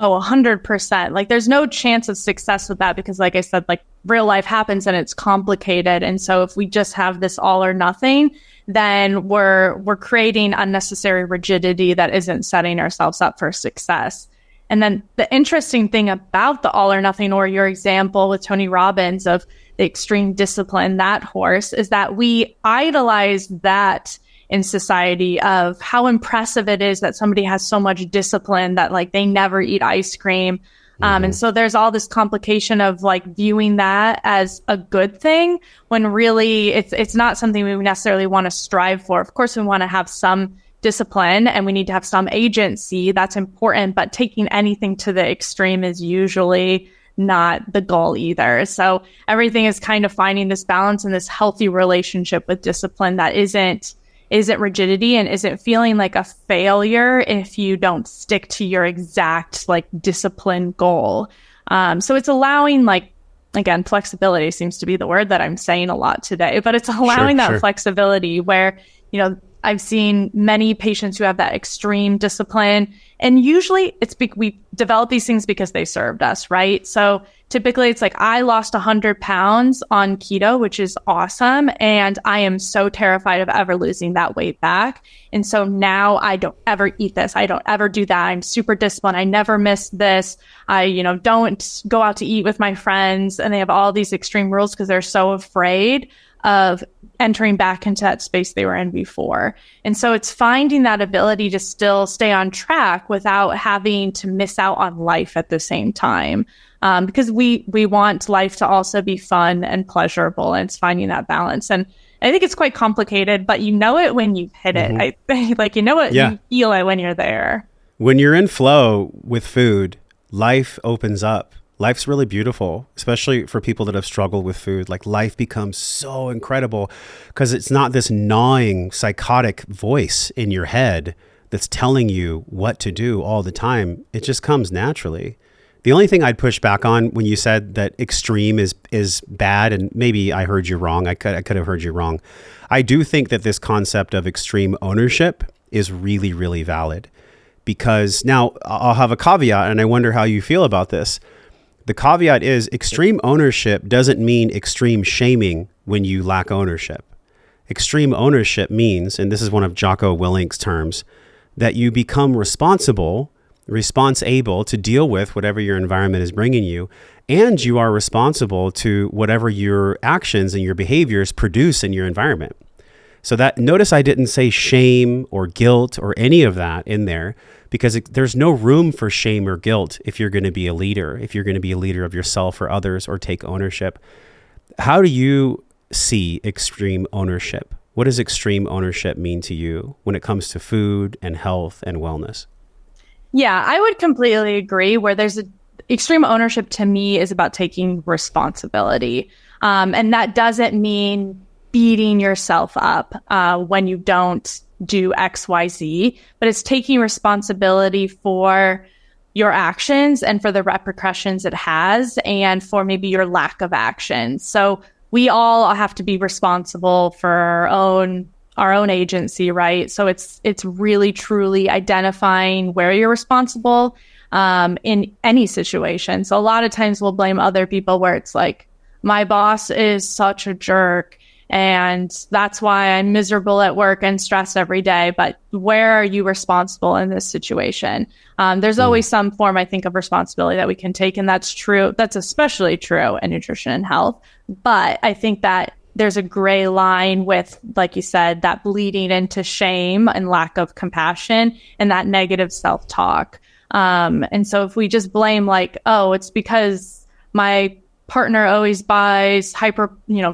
Oh, 100%. Like there's no chance of success with that because like I said, like real life happens and it's complicated. And so if we just have this all or nothing, then we're creating unnecessary rigidity that isn't setting ourselves up for success. And then the interesting thing about the all or nothing, or your example with Tony Robbins of the extreme discipline, that horse, is that we idolize that in society of how impressive it is that somebody has so much discipline that like they never eat ice cream. And so there's all this complication of like viewing that as a good thing when really it's not something we necessarily want to strive for. Of course, we want to have some discipline and we need to have some agency. That's important, but taking anything to the extreme is usually not the goal either. So everything is kind of finding this balance and this healthy relationship with discipline that isn't rigidity and isn't feeling like a failure if you don't stick to your exact like discipline goal. So it's allowing like, again, flexibility seems to be the word that I'm saying a lot today, but it's allowing that flexibility where, you know, I've seen many patients who have that extreme discipline, and usually we develop these things because they served us, right? So typically it's like, I lost 100 pounds on keto, which is awesome. And I am so terrified of ever losing that weight back. And so now I don't ever eat this. I don't ever do that. I'm super disciplined. I never miss this. I, don't go out to eat with my friends. And they have all these extreme rules because they're so afraid of entering back into that space they were in before. And so it's finding that ability to still stay on track without having to miss out on life at the same time. Because we want life to also be fun and pleasurable, and it's finding that balance. And I think it's quite complicated, but you know it when you hit it. I think like, you feel it when you're there. When you're in flow with food, life opens up. Life's really beautiful, especially for people that have struggled with food. Like life becomes so incredible because it's not this gnawing, psychotic voice in your head that's telling you what to do all the time. It just comes naturally. The only thing I'd push back on when you said that extreme is bad, and maybe I heard you wrong. I could have heard you wrong. I do think that this concept of extreme ownership is really, really valid, because now I'll have a caveat, and I wonder how you feel about this. The caveat is extreme ownership doesn't mean extreme shaming when you lack ownership. Extreme ownership means, and this is one of Jocko Willink's terms, that you become responsible to deal with whatever your environment is bringing you, and you are responsible to whatever your actions and your behaviors produce in your environment. So that, notice I didn't say shame or guilt or any of that in there, because there's no room for shame or guilt if you're going to be a leader, if you're going to be a leader of yourself or others or take ownership. How do you see extreme ownership? What does extreme ownership mean to you when it comes to food and health and wellness? Yeah, I would completely agree. Where there's extreme ownership to me is about taking responsibility. And that doesn't mean beating yourself up when you don't do X, Y, Z, but it's taking responsibility for your actions and for the repercussions it has and for maybe your lack of action. So we all have to be responsible for our own agency, right? So it's really truly identifying where you're responsible in any situation. So a lot of times we'll blame other people where it's like, my boss is such a jerk, and that's why I'm miserable at work and stressed every day. But where are you responsible in this situation? There's always some form, I think, of responsibility that we can take. And that's true. That's especially true in nutrition and health. But I think that there's a gray line with, like you said, that bleeding into shame and lack of compassion and that negative self-talk. And so if we just blame like, oh, it's because my partner always buys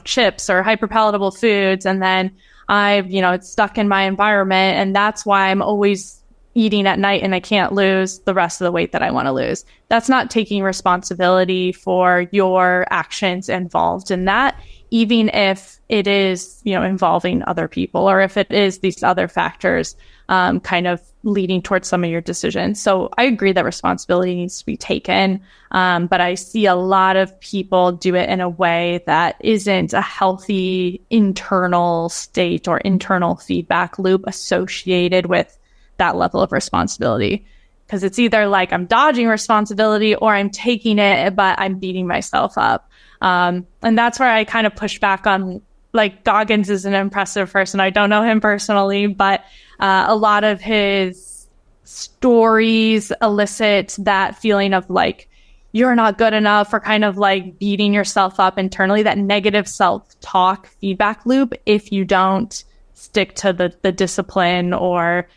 chips or hyper palatable foods, and then it's stuck in my environment, and that's why I'm always eating at night and I can't lose the rest of the weight that I want to lose. That's not taking responsibility for your actions involved in that, even if it is, involving other people, or if it is these other factors kind of leading towards some of your decisions. So I agree that responsibility needs to be taken. But I see a lot of people do it in a way that isn't a healthy internal state or internal feedback loop associated with that level of responsibility. because it's either like I'm dodging responsibility or I'm taking it, but I'm beating myself up. And that's where I kind of push back on, like, Goggins is an impressive person. I don't know him personally, but a lot of his stories elicit that feeling of like, you're not good enough, or kind of like beating yourself up internally, that negative self-talk feedback loop if you don't stick to the discipline, or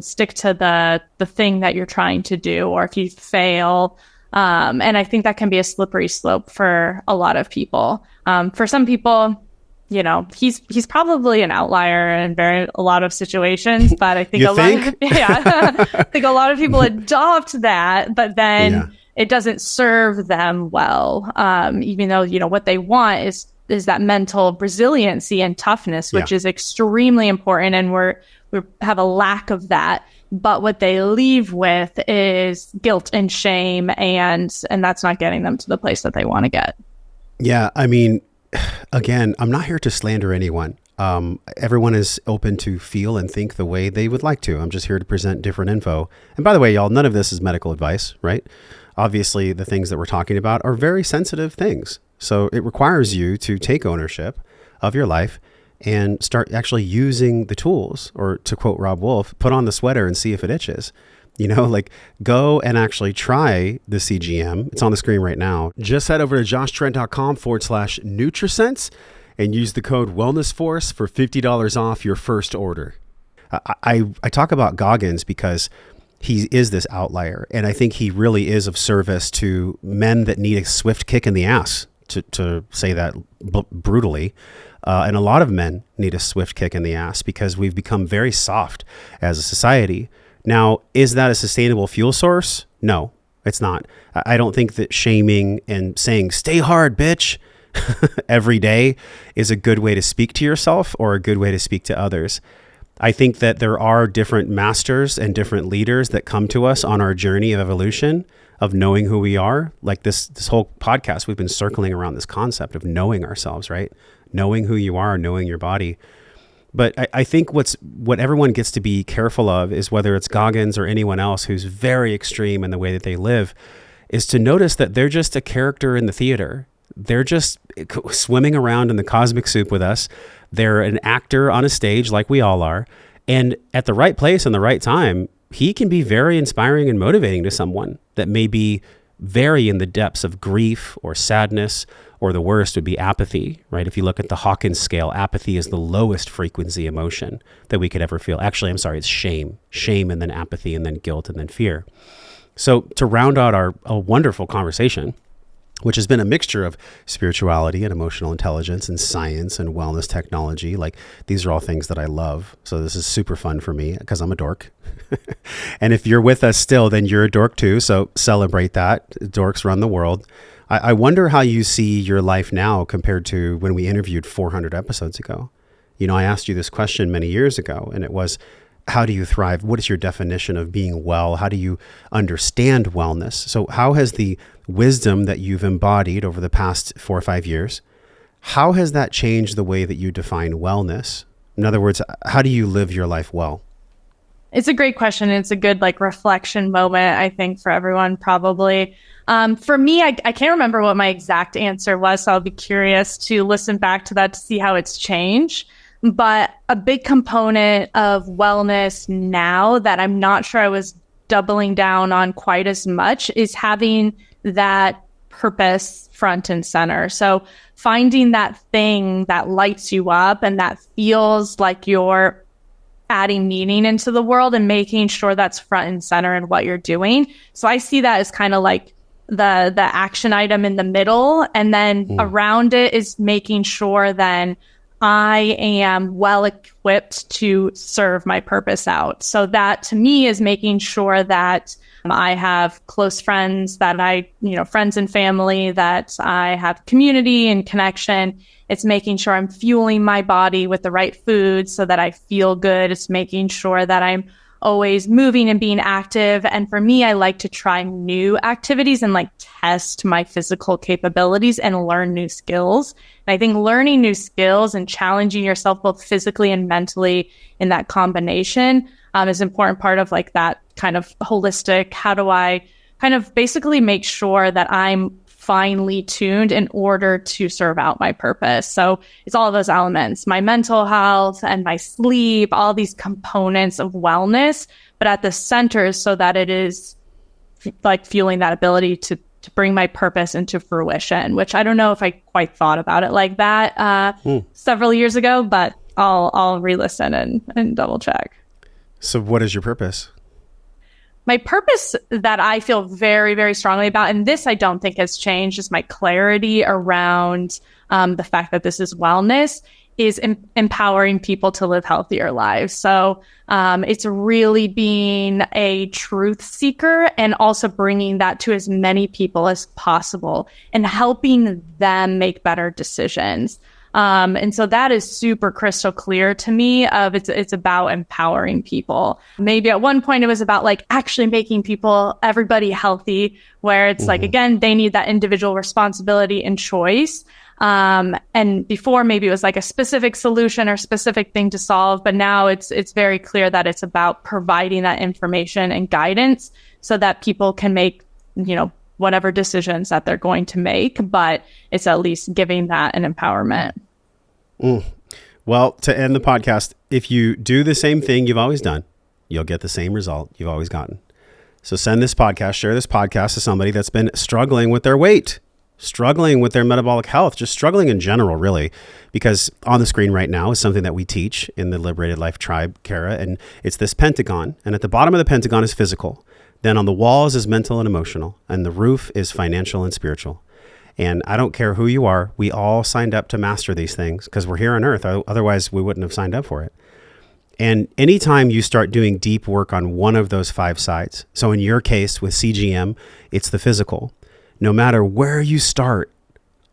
stick to the thing that you're trying to do, or if you fail. And I think that can be a slippery slope for a lot of people. For some people, you know, he's probably an outlier in a lot of situations, but I think I think a lot of people adopt that, but then it doesn't serve them well. Even though, you know, what they want is that mental resiliency and toughness, which is extremely important, and we have a lack of that. But what they leave with is guilt and shame, and that's not getting them to the place that they want to get. Yeah, I mean, again, I'm not here to slander anyone. Everyone is open to feel and think the way they would like to. I'm just here to present different info. And by the way, y'all, none of this is medical advice, right? Obviously, the things that we're talking about are very sensitive things. So it requires you to take ownership of your life and start actually using the tools, or to quote Rob Wolf, put on the sweater and see if it itches. You know, like, go and actually try the CGM. It's on the screen right now. Just head over to joshtrent.com/NutriSense and use the code WellnessForce for $50 off your first order. I talk about Goggins because he is this outlier, and I think he really is of service to men that need a swift kick in the ass, to say that brutally. And a lot of men need a swift kick in the ass because we've become very soft as a society. Now, is that a sustainable fuel source? No, it's not. I don't think that shaming and saying, stay hard, bitch, every day is a good way to speak to yourself or a good way to speak to others. I think that there are different masters and different leaders that come to us on our journey of evolution, of knowing who we are. Like this whole podcast, we've been circling around this concept of knowing ourselves, right? Knowing who you are, knowing your body. But I think what everyone gets to be careful of is, whether it's Goggins or anyone else who's very extreme in the way that they live, is to notice that they're just a character in the theater. They're just swimming around in the cosmic soup with us. They're an actor on a stage like we all are. And at the right place and the right time, he can be very inspiring and motivating to someone that may be very in the depths of grief or sadness, or the worst would be apathy, right? If you look at the Hawkins scale, apathy is the lowest frequency emotion that we could ever feel. Actually, I'm sorry, it's shame. Shame, and then apathy, and then guilt, and then fear. So to round out a wonderful conversation, which has been a mixture of spirituality and emotional intelligence and science and wellness technology. Like, these are all things that I love. So this is super fun for me because I'm a dork. And if you're with us still, then you're a dork too. So celebrate that. Dorks run the world. I wonder how you see your life now compared to when we interviewed 400 episodes ago. You know, I asked you this question many years ago, and it was, how do you thrive? What is your definition of being well? How do you understand wellness? So how has the wisdom that you've embodied over the past 4 or 5 years, how has that changed the way that you define wellness? In other words, how do you live your life well? It's a great question. It's a good reflection moment, I think, for everyone, probably. For me, I can't remember what my exact answer was, so I'll be curious to listen back to that to see how it's changed. But a big component of wellness now that I'm not sure I was doubling down on quite as much is having that purpose front and center. So finding that thing that lights you up and that feels like you're adding meaning into the world, and making sure that's front and center in what you're doing. So I see that as kind of like the action item in the middle, and then around it is making sure then I am well equipped to serve my purpose out. So that to me is making sure that I have close friends, that friends and family, that I have community and connection. It's making sure I'm fueling my body with the right food so that I feel good. It's making sure that I'm always moving and being active. And for me, I like to try new activities and test my physical capabilities and learn new skills. And I think learning new skills and challenging yourself both physically and mentally in that combination is an important part of that kind of holistic? How do I kind of basically make sure that I'm finely tuned in order to serve out my purpose? So it's all of those elements, my mental health and my sleep, all these components of wellness, but at the center so that it is like fueling that ability to bring my purpose into fruition, which I don't know if I quite thought about it like that several years ago, but I'll re-listen and double check. So what is your purpose? My purpose that I feel very, very strongly about, and this I don't think has changed, is my clarity around the fact that this is wellness, is empowering people to live healthier lives. So it's really being a truth seeker and also bringing that to as many people as possible and helping them make better decisions. And so that is super crystal clear to me of it's about empowering people. Maybe at one point it was about like actually making everybody healthy, where it's like, again, they need that individual responsibility and choice. And before maybe it was like a specific solution or specific thing to solve, but now it's very clear that it's about providing that information and guidance so that people can make, whatever decisions that they're going to make, but it's at least giving that an empowerment. Well, to end the podcast, if you do the same thing you've always done, you'll get the same result you've always gotten. So share this podcast to somebody that's been struggling with their weight, struggling with their metabolic health, just struggling in general, really, because on the screen right now is something that we teach in the Liberated Life Tribe, Kara, and it's this pentagon. And at the bottom of the pentagon is physical. Then on the walls is mental and emotional, and the roof is financial and spiritual. And I don't care who you are, we all signed up to master these things because we're here on earth. Otherwise, we wouldn't have signed up for it. And anytime you start doing deep work on one of those 5 sides, so in your case with CGM, it's the physical. No matter where you start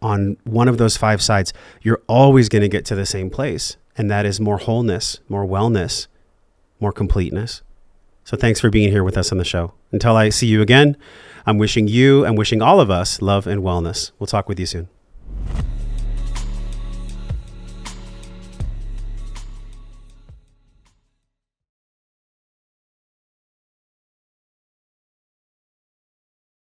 on one of those 5 sides, you're always going to get to the same place. And that is more wholeness, more wellness, more completeness. So thanks for being here with us on the show. Until I see you again, I'm wishing you and wishing all of us love and wellness. We'll talk with you soon.